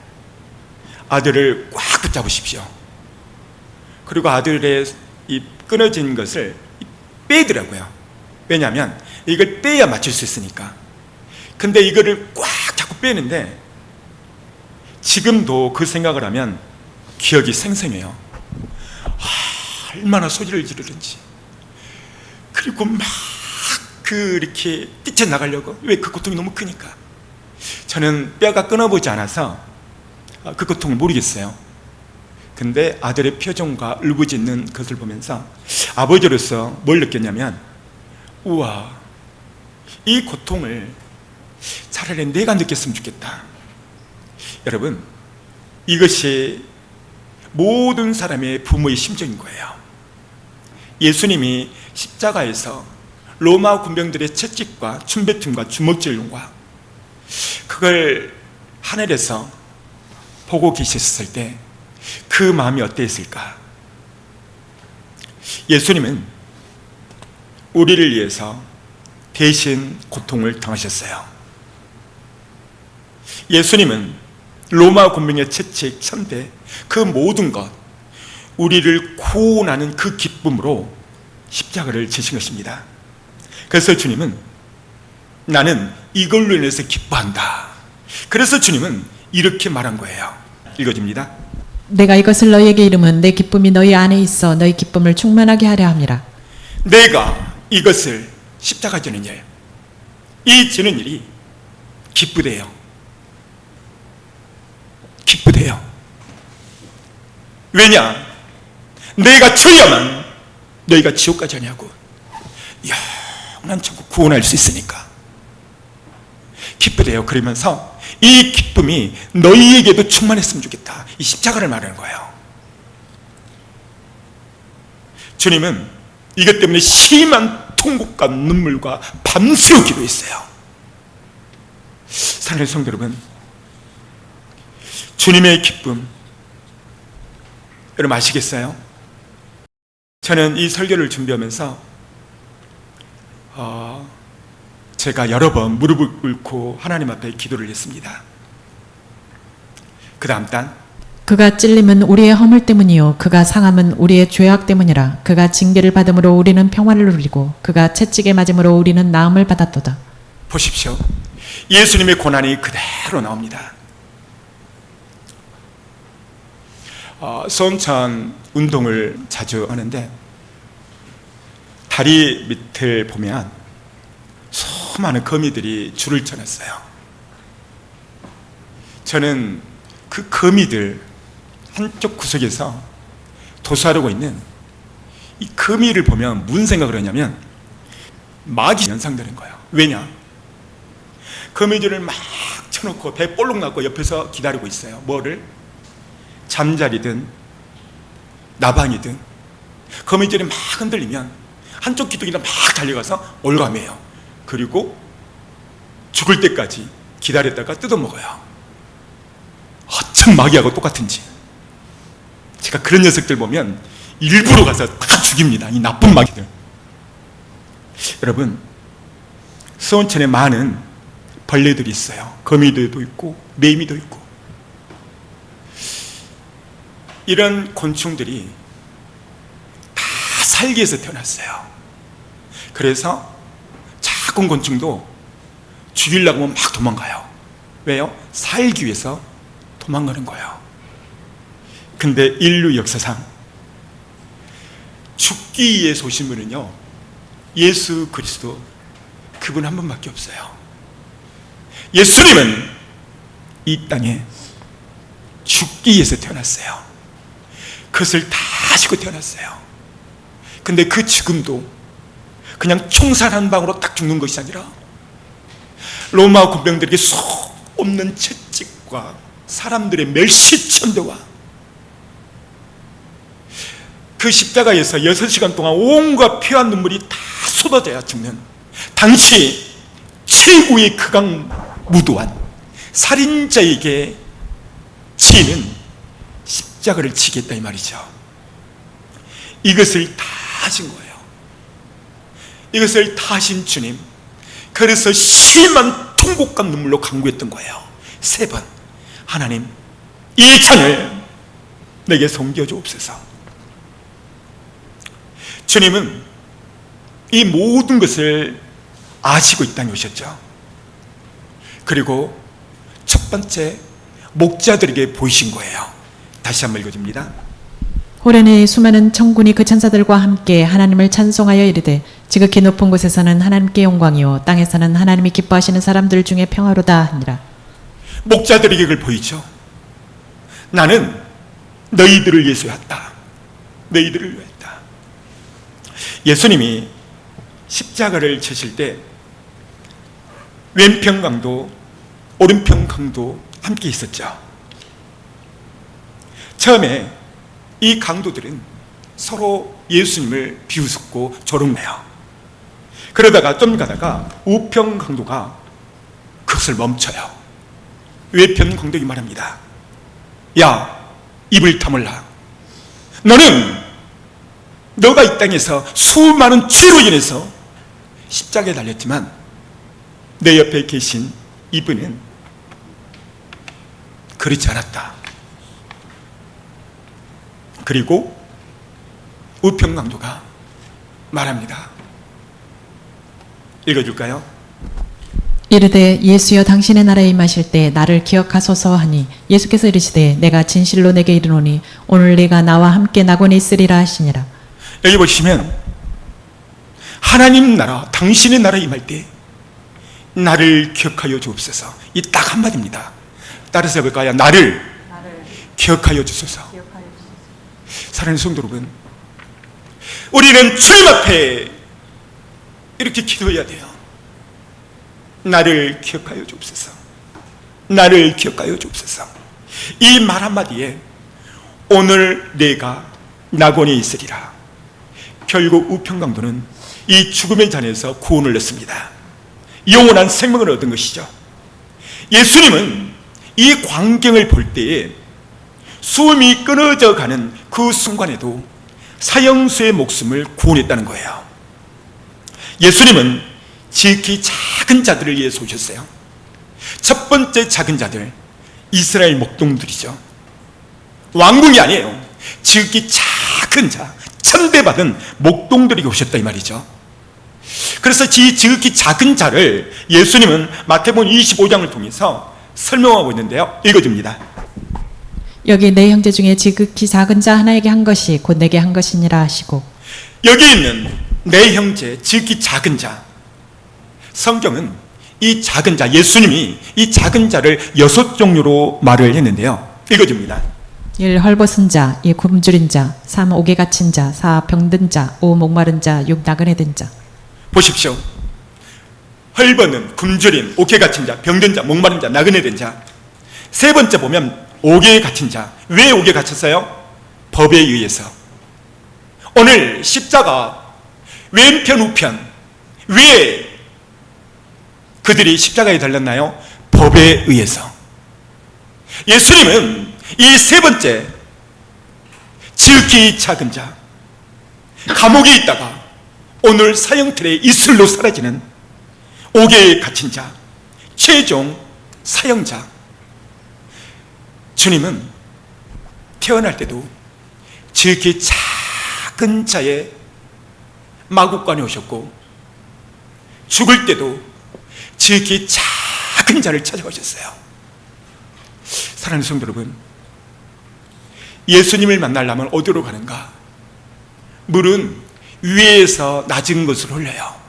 아들을 꽉 붙잡으십시오. 그리고 아들의 이 끊어진 것을 빼더라고요. 왜냐하면 이걸 빼야 맞출 수 있으니까. 근데 이거를 꽉 자꾸 빼는데 지금도 그 생각을 하면 기억이 생생해요. 얼마나 소리를 지르는지. 그리고 막 이렇게 뛰쳐나가려고. 왜? 그 고통이 너무 크니까. 저는 뼈가 끊어보지 않아서 그 고통을 모르겠어요. 근데 아들의 표정과 울부짖는 것을 보면서 아버지로서 뭘 느꼈냐면, 우와, 이 고통을 차라리 내가 느꼈으면 좋겠다. 여러분, 이것이 모든 사람의 부모의 심정인 거예요. 예수님이 십자가에서 로마 군병들의 채찍과 침뱉음과 주먹질과 그걸 하늘에서 보고 계셨을 때 그 마음이 어땠을까? 예수님은 우리를 위해서 대신 고통을 당하셨어요. 예수님은 로마 군병의 채찍, 천대, 그 모든 것, 우리를 구원하는 그 기쁨으로 십자가를 지신 것입니다. 그래서 주님은 나는 이걸로 인해서 기뻐한다. 그래서 주님은 이렇게 말한 거예요. 읽어줍니다. 내가 이것을 너희에게 이름은 내 기쁨이 너희 안에 있어 너희 기쁨을 충만하게 하려 함이라. 내가 이것을 십자가 지는 일, 이 지는 일이 기쁘대요. 기쁘대요. 왜냐? 내가 죽어야만 너희가 지옥 가지 아니하고 영원한 천국 구원할 수 있으니까 기쁘대요. 그러면서 이 기쁨이 너희에게도 충만했으면 좋겠다. 이 십자가를 말하는 거예요. 주님은 이것 때문에 심한 통곡과 눈물과 밤새워 기도했어요. 사랑하는 성도 여러분, 주님의 기쁨 여러분 아시겠어요? 저는 이 설교를 준비하면서 제가 여러 번 무릎을 꿇고 하나님 앞에 기도를 했습니다. 그 다음 단, 그가 찔림은 우리의 허물 때문이요 그가 상함은 우리의 죄악 때문이라. 그가 징계를 받음으로 우리는 평화를 누리고 그가 채찍에 맞음으로 우리는 나음을 받았도다. 보십시오. 예수님의 고난이 그대로 나옵니다. 수원천 운동을 자주 하는데 다리 밑을 보면 수많은 거미들이 줄을 쳐놨어요. 저는 그 거미들 한쪽 구석에서 도수하려고 있는 이 거미를 보면 무슨 생각을 하냐면 마귀 연상되는 거예요. 왜냐? 거미들을 막 쳐놓고 배 볼록 났고 옆에서 기다리고 있어요. 뭐를? 잠자리든 나방이든 거미줄이 막 흔들리면 한쪽 기둥이나 막 달려가서 올가매요. 그리고 죽을 때까지 기다렸다가 뜯어먹어요. 어쩜 마귀하고 똑같은지. 제가 그런 녀석들 보면 일부러 가서 다 죽입니다. 이 나쁜 마귀들. 여러분, 수온천에 많은 벌레들이 있어요. 거미들도 있고 매미도 있고. 이런 곤충들이 다 살기 위해서 태어났어요. 그래서 작은 곤충도 죽이려고 하면 막 도망가요. 왜요? 살기 위해서 도망가는 거예요. 근데 인류 역사상 죽기 위해서 오신 분은요, 예수 그리스도 그분 한 분밖에 없어요. 예수님은 이 땅에 죽기 위해서 태어났어요. 그것을 다 하시고 태어났어요. 근데 그 죽음도 그냥 총살 한 방으로 딱 죽는 것이 아니라 로마 군병들에게 수 없는 채찍과 사람들의 멸시천대와 그 십자가에서 6시간 동안 온갖 피와 눈물이 다 쏟아져야 죽는 당시 최고의 극악무도한 살인자에게 지는 십자가를 지겠다 이 말이죠. 이것을 다 하신 거예요. 이것을 다 하신 주님, 그래서 심한 통곡과 눈물로 간구했던 거예요. 3번, 하나님 이 잔을 내게 섬겨주옵소서. 주님은 이 모든 것을 아시고 이 땅에 오셨죠. 그리고 첫 번째 목자들에게 보이신 거예요. 다시 한번 읽어줍니다. 호련히 수많은 천군이 그 천사들과 함께 하나님을 찬송하여 이르되 지극히 높은 곳에서는 하나님께 영광이요 땅에서는 하나님이 기뻐하시는 사람들 중에 평화로다 하니라. 목자들에게 그걸 보이죠. 나는 너희들을 위해서 왔다. 너희들을 위해 왔다. 예수님이 십자가를 지실 때 왼편 강도 오른편 강도 함께 있었죠. 처음에 이 강도들은 서로 예수님을 비웃고 조롱해요. 그러다가 좀 가다가 우편 강도가 그것을 멈춰요. 외편 강도가 말합니다. 야, 입을 다물라. 너가 이 땅에서 수많은 죄로 인해서 십자가에 달렸지만 내 옆에 계신 이분은 그렇지 않았다. 그리고 우편 강도가 말합니다. 읽어줄까요? 이르되 예수여 당신의 나라에 임하실 때 나를 기억하소서 하니 예수께서 이르시되 내가 진실로 내게 이르노니 오늘 네가 나와 함께 낙원에 있으리라 하시니라. 여기 보시면 하나님 나라, 당신의 나라에 임할 때 나를 기억하여 주옵소서. 이 딱 한마디입니다. 따라서 해볼까요? 나를 기억하여 주소서. 사랑하는 성도 여러분, 우리는 주님 앞에 이렇게 기도해야 돼요. 나를 기억하여 주옵소서. 나를 기억하여 주옵소서. 이 말 한마디에 오늘 내가 낙원에 있으리라. 결국 우편강도는 이 죽음의 잔에서 구원을 얻습니다. 영원한 생명을 얻은 것이죠. 예수님은 이 광경을 볼 때에 숨이 끊어져 가는 그 순간에도 사형수의 목숨을 구원했다는 거예요. 예수님은 지극히 작은 자들을 위해서 오셨어요. 첫 번째 작은 자들, 이스라엘 목동들이죠. 왕궁이 아니에요. 지극히 작은 자, 천대받은 목동들에게 오셨다 이 말이죠. 그래서 이 지극히 작은 자를 예수님은 마태복음 25장을 통해서 설명하고 있는데요. 읽어줍니다. 여기 내 형제 중에 지극히 작은 자 하나에게 한 것이 곧 내게 한 것이니라 하시고, 여기 있는 내 형제 지극히 작은 자, 성경은 이 작은 자, 예수님이 이 작은 자를 6종류로 말을 했는데요. 읽어줍니다. 1. 헐벗은 자, 2. 굶주린 자, 3. 옥에 갇힌 자, 4. 병든 자, 5. 목마른 자, 6. 나그네 된 자. 보십시오. 헐벗는, 굶주린, 옥에 갇힌 자, 병든 자, 목마른 자, 나그네 된 자. 세 번째 보면 옥에 갇힌 자. 왜 옥에 갇혔어요? 법에 의해서. 오늘 십자가 왼편 우편, 왜 그들이 십자가에 달렸나요? 법에 의해서. 예수님은 이 세 번째, 지극히 작은 자, 감옥에 있다가 오늘 사형틀에 이슬로 사라지는 옥에 갇힌 자, 최종 사형자. 주님은 태어날 때도 지극히 작은 자의 마국간에 오셨고, 죽을 때도 지극히 작은 자를 찾아오셨어요. 사랑하는 성도 여러분, 예수님을 만나려면 어디로 가는가? 물은 위에서 낮은 것으로 흘러요.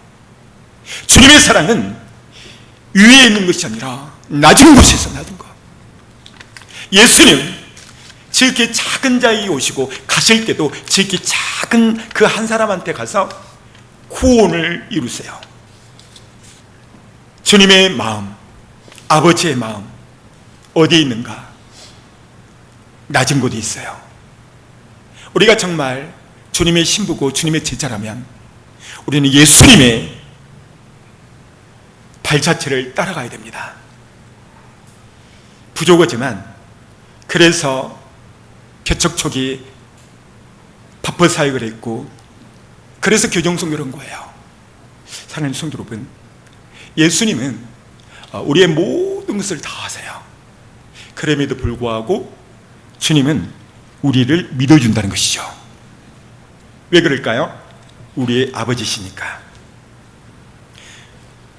주님의 사랑은 위에 있는 것이 아니라 낮은 곳에서 낮은 것. 예수님 지극히 작은 자에게 오시고 가실 때도 지극히 작은 그 한 사람한테 가서 구원을 이루세요. 주님의 마음, 아버지의 마음 어디에 있는가? 낮은 곳에 있어요. 우리가 정말 주님의 신부고 주님의 제자라면 우리는 예수님의 발자취를 따라가야 됩니다. 부족하지만 그래서 개척초기 바쁜 사역을 했고, 그래서 교정선교를 한 거예요. 사랑하는 성도 여러분, 예수님은 우리의 모든 것을 다 아세요. 그럼에도 불구하고 주님은 우리를 믿어준다는 것이죠. 왜 그럴까요? 우리의 아버지시니까.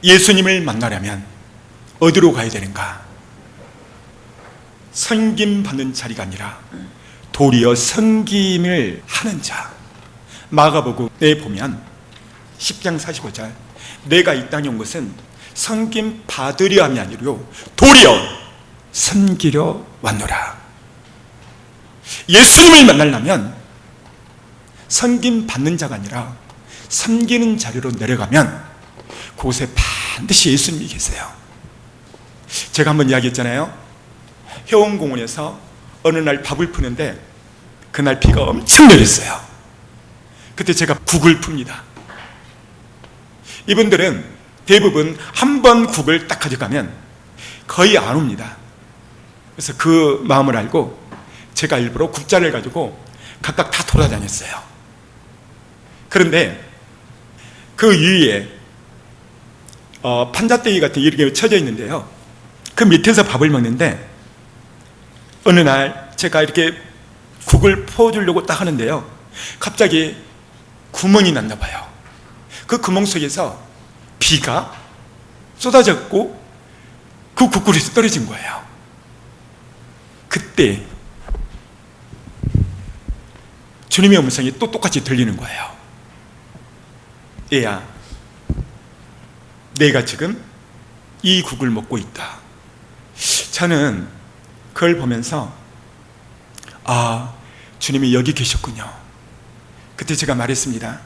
예수님을 만나려면 어디로 가야 되는가? 섬김 받는 자리가 아니라 도리어 섬김을 하는 자. 마가복음에 보면 10장 45절, 내가 이 땅에 온 것은 섬김 받으려 함이 아니요 도리어 섬기려 왔노라. 예수님을 만나려면 섬김 받는 자가 아니라 섬기는 자리로 내려가면 그곳에 반드시 예수님이 계세요. 제가 한번 이야기했잖아요. 해운공원에서 어느 날 밥을 푸는데 그날 비가 엄청 내렸어요. 그때 제가 국을 풉니다. 이분들은 대부분 한 번 국을 딱 가져가면 거의 안 옵니다. 그래서 그 마음을 알고 제가 일부러 국자를 가지고 각각 다 돌아다녔어요. 그런데 그 위에 판자떼기 같은 이렇게 쳐져 있는데요, 그 밑에서 밥을 먹는데 어느 날 제가 이렇게 국을 퍼주려고 딱 하는데요, 갑자기 구멍이 났나 봐요. 그 구멍 속에서 비가 쏟아졌고 그 국그릇이 떨어진 거예요. 그때 주님의 음성이 또 똑같이 들리는 거예요. 얘야, 내가 지금 이 국을 먹고 있다. 저는 그걸 보면서 아, 주님이 여기 계셨군요. 그때 제가 말했습니다.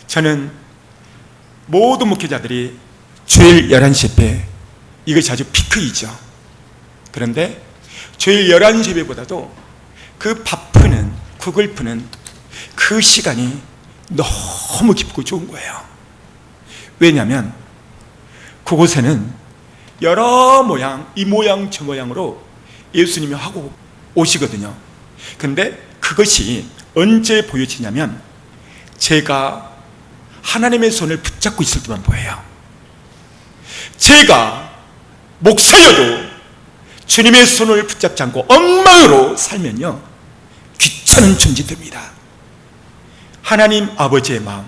저는 모든 목회자들이 주일 11시 예배, 이것이 아주 피크이죠. 그런데 주일 11시 예배보다도 그 밥 푸는, 국을 푸는 그 시간이 너무 깊고 좋은 거예요. 왜냐하면 그곳에는 여러 모양, 이 모양 저 모양으로 예수님이 하고 오시거든요. 근데 그것이 언제 보여지냐면 제가 하나님의 손을 붙잡고 있을 때만 보여요. 제가 목사여도 주님의 손을 붙잡지 않고 엉망으로 살면요, 귀찮은 존재됩니다. 하나님 아버지의 마음.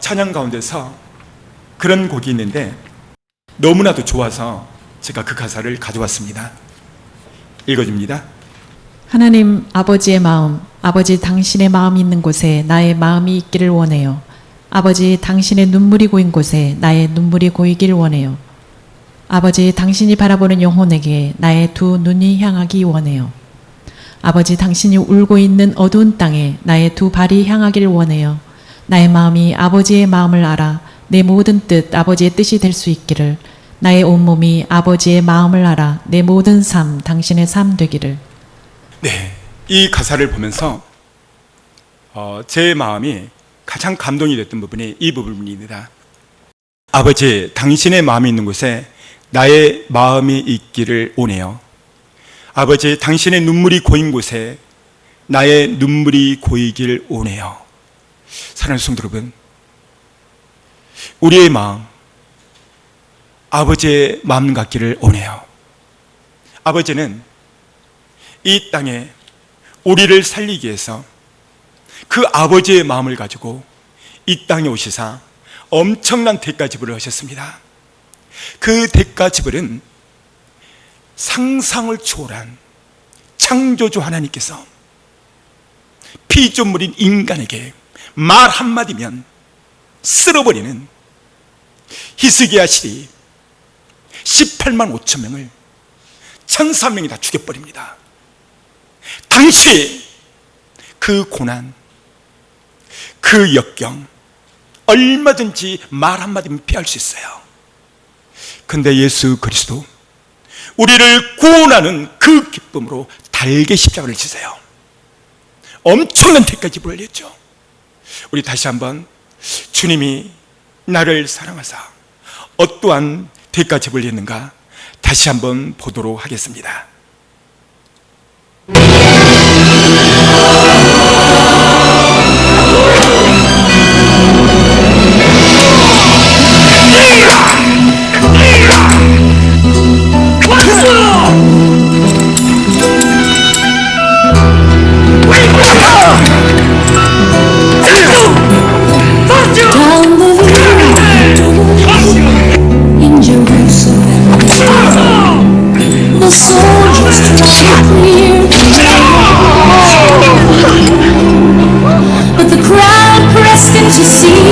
찬양 가운데서 그런 곡이 있는데 너무나도 좋아서 제가 그 가사를 가져왔습니다. 읽어줍니다. 하나님 아버지의 마음, 아버지 당신의 마음이 있는 곳에 나의 마음이 있기를 원해요. 아버지 당신의 눈물이 고인 곳에 나의 눈물이 고이길 원해요. 아버지 당신이 바라보는 영혼에게 나의 두 눈이 향하기 원해요. 아버지 당신이 울고 있는 어두운 땅에 나의 두 발이 향하길 원해요. 나의 마음이 아버지의 마음을 알아 내 모든 뜻 아버지의 뜻이 될 수 있기를. 나의 온몸이 아버지의 마음을 알아 내 모든 삶 당신의 삶 되기를. 네, 이 가사를 보면서 제 마음이 가장 감동이 됐던 부분이 이 부분입니다. 아버지, 당신의 마음이 있는 곳에 나의 마음이 있기를 원해요. 아버지, 당신의 눈물이 고인 곳에 나의 눈물이 고이길 원해요. 사랑하는 성도 여러분, 우리의 마음, 아버지의 마음 같기를 원해요. 아버지는 이 땅에 우리를 살리기 위해서 그 아버지의 마음을 가지고 이 땅에 오시사 엄청난 대가 지불을 하셨습니다. 그 대가 지불은 상상을 초월한 창조주 하나님께서 피조물인 인간에게 말 한마디면 쓸어버리는 히스기야 시리 18만 5천 명을 1,400명이 다 죽여버립니다. 당시 그 고난, 그 역경 얼마든지 말 한마디면 피할 수 있어요. 근데 예수 그리스도 우리를 구원하는 그 기쁨으로 달게 십자가를 지세요. 엄청난 대가 지불을 했죠. 우리 다시 한번 주님이 나를 사랑하사 어떠한 대가 지불을 했는가 다시 한번 보도록 하겠습니다. Down the hill in Jerusalem, the soldiers tried to clear the wall, but the crowd pressed in to see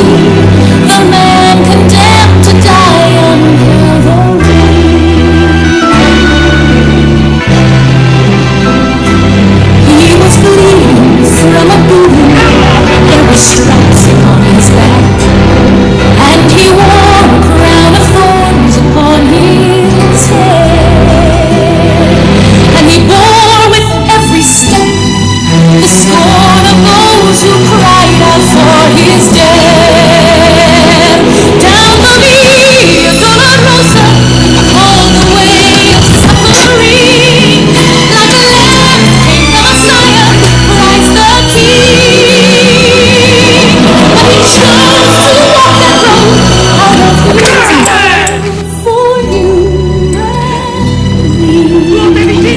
the man condemned to die on Calvary. He was bleeding from a wound. There were stripes upon his back, and he wore a crown of thorns upon his head. And he bore with every step the scorn of those who cried out for his death. Down the Via Dolorosa, all the way of suffering, like a lamb came the Messiah, Christ the King. But he chose to walk that road out of his love for you and me.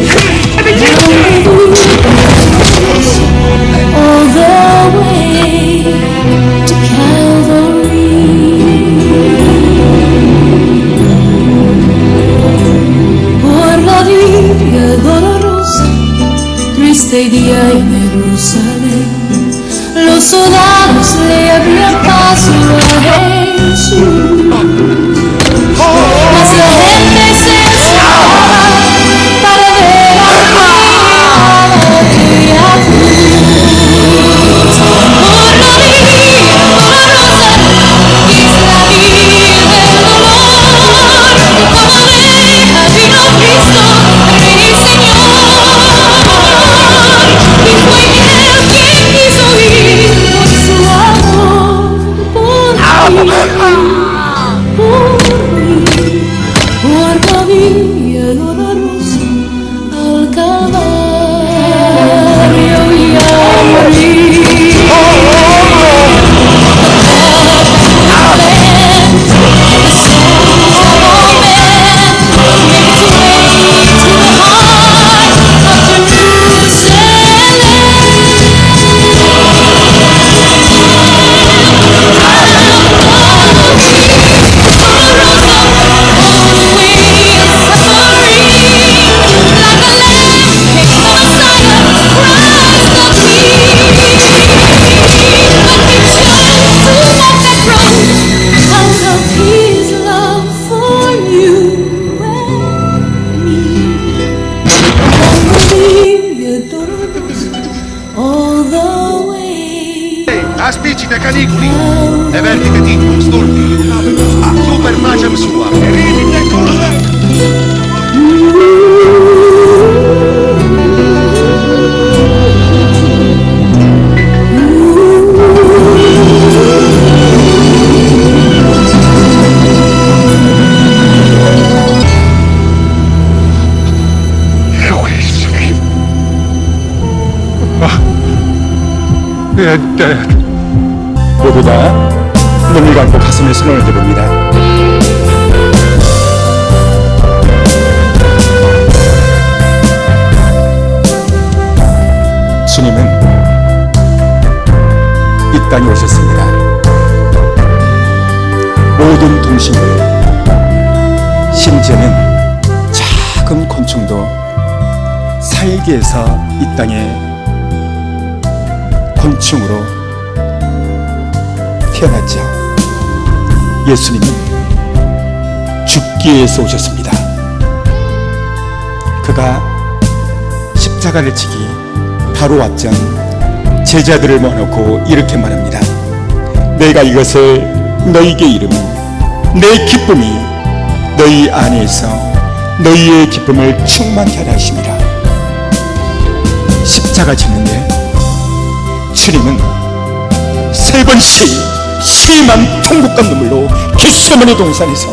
All the way to Calvary. Por la via dolorosa, triste día en Jerusalén, los soldados le abrían paso a Jesús. Mas la gente se encerraba para ver aquella cruz. Por la vía dolorosa, es la vía del dolor. Como oveja vino Cristo, Rey y Señor. Y fue Él quien quiso ir por su amor, por mí, por la vía dolorosa al Calvario y a morir. All the way. Aspicite caniculi, e vertice ticum stulti, super macem sua, e ridite con Dad. 모두 다 눈을 감고 가슴에 손을 대봅니다. 주님은 이 땅에 오셨습니다. 모든 동식물, 심지어는 작은 곤충도 살기 위해서 이 땅에 곤충으로 태어났죠. 예수님은 죽기 위해서 오셨습니다. 그가 십자가를 지기 바로 앞전 제자들을 모아놓고 이렇게 말합니다. 내가 이것을 너희에게 이름은 내 기쁨이 너희 안에서 너희의 기쁨을 충만케 하라 하심이라. 십자가 지는데 주님은 세 번씩 심한 통곡과 눈물로 겟세마네 동산에서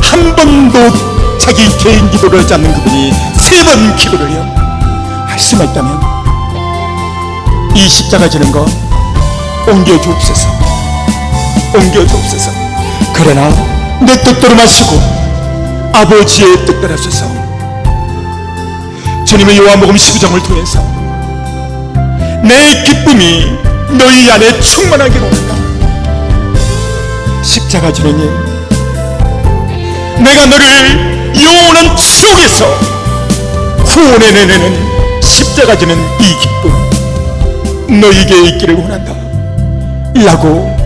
한 번도 자기 개인 기도를 하지 않는 그분이 세 번 기도를 해요. 할 수만 있다면 이 십자가 지는 거 옮겨주옵소서, 옮겨주옵소서. 그러나 내 뜻대로 마시고 아버지의 뜻대로 하소서. 주님의 요한복음 15장을 통해서 내 기쁨이 너희 안에 충만하게 오는다. 십자가 지는 일, 내가 너를 영원한 지옥에서 구원해내는 십자가 지는 이 기쁨 너희에게 있기를 원한다 라고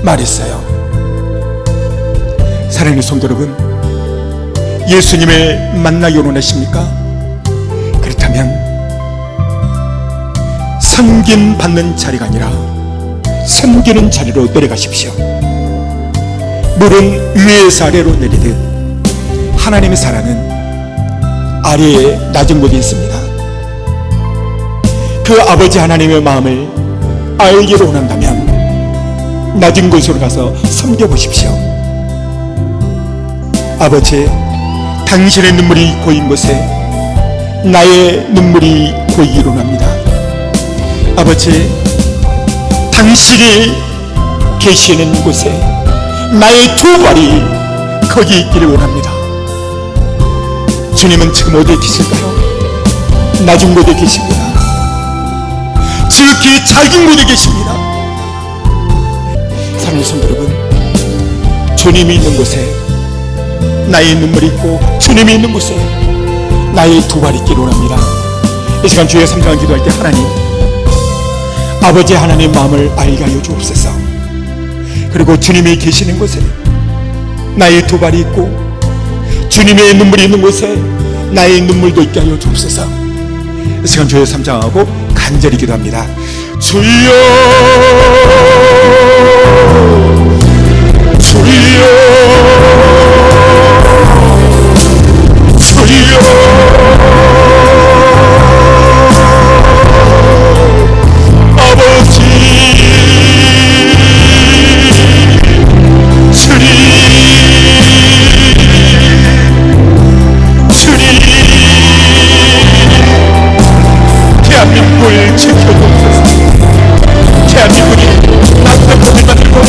말했어요. 사랑하는 성도 여러분, 예수님을 만나기 원하십니까? 그렇다면 섬김 받는 자리가 아니라 섬기는 자리로 내려가십시오. 물은 위에서 아래로 내리듯 하나님의 사랑은 아래에 낮은 곳에 있습니다. 그 아버지 하나님의 마음을 알기로 원한다면 낮은 곳으로 가서 섬겨보십시오. 아버지, 당신의 눈물이 고인 곳에 나의 눈물이 고이기로 합니다. 아버지, 당신이 계시는 곳에 나의 두 발이 거기 있기를 원합니다. 주님은 지금 어디에 계실까요? 낮은 곳에 계십니다. 지극히 작은 곳에 계십니다. 사랑하는 성도 여러분, 주님이 있는 곳에 나의 눈물이 있고 주님이 있는 곳에 나의 두 발이 있기를 원합니다. 이 시간 주의 삼장을 기도할 때 하나님, 아버지 하나님 마음을 알게 하여 주옵소서. 그리고 주님이 계시는 곳에 나의 두 발이 있고 주님의 눈물이 있는 곳에 나의 눈물도 있게 하여 주옵소서. 이 시간 주의 삼장하고 간절히 기도합니다. 주여, 주여, 주여. 대한민국을 지켜주옵소서. 대한민국이 낯선 것을 만들고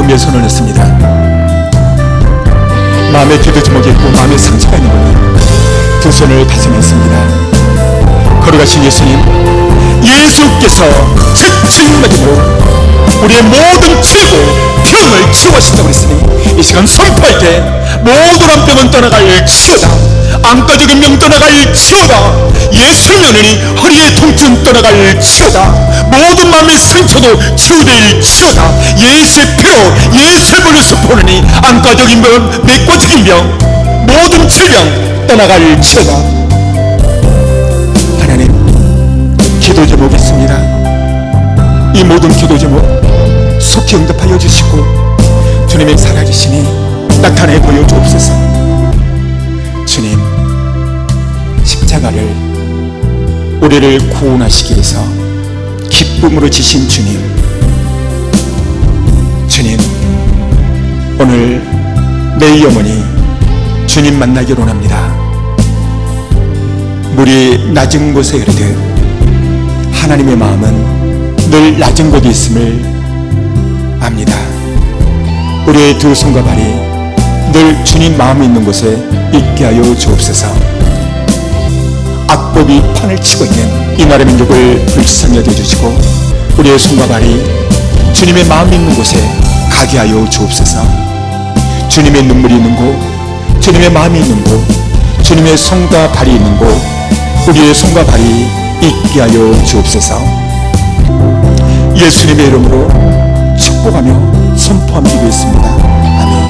가운데 손을 넣습니다. 마음에 두드러짐이 있고 마음에 상처가 있는 분은 두 손을 가슴에 씁니다. 걸어가신 예수께서 지친 맞음으로 우리의 모든 죄고 병을 치유하신다고 그랬으니 이 시간 선포할 때 모든 암병은 떠나갈지어다. 안과적인 병 떠나갈지어다. 예수면허니 허리의 통증 떠나갈지어다. 모든 마음의 상처도 치유될지어다. 예수의 피로 예수의 볼로 선포하니 안과적인 병, 내과적인 병, 모든 질병 떠나갈지어다. 하나님, 기도 제목 있습니다. 이 모든 기도 제목 속히 응답하여 주시고 주님의 살아계시니 나타내 보여주옵소서. 주님, 십자가를 우리를 구원하시기 위해서 기쁨으로 지신 주님, 오늘 내 영혼이 주님 만나기를 원합니다. 물이 낮은 곳에 흐르듯 하나님의 마음은 늘 낮은 곳에 있음을 압니다. 우리의 두 손과 발이 늘 주님 마음이 있는 곳에 있게 하여 주옵소서. 악법이 판을 치고 있는 이 나라 민족을 불쌍히 여겨주시고 우리의 손과 발이 주님의 마음이 있는 곳에 가게 하여 주옵소서. 주님의 눈물이 있는 곳, 주님의 마음이 있는 곳, 주님의 손과 발이 있는 곳, 우리의 손과 발이 있게 하여 주옵소서. 예수님의 이름으로 축복하며 선포하며 기도했습니다. 아멘.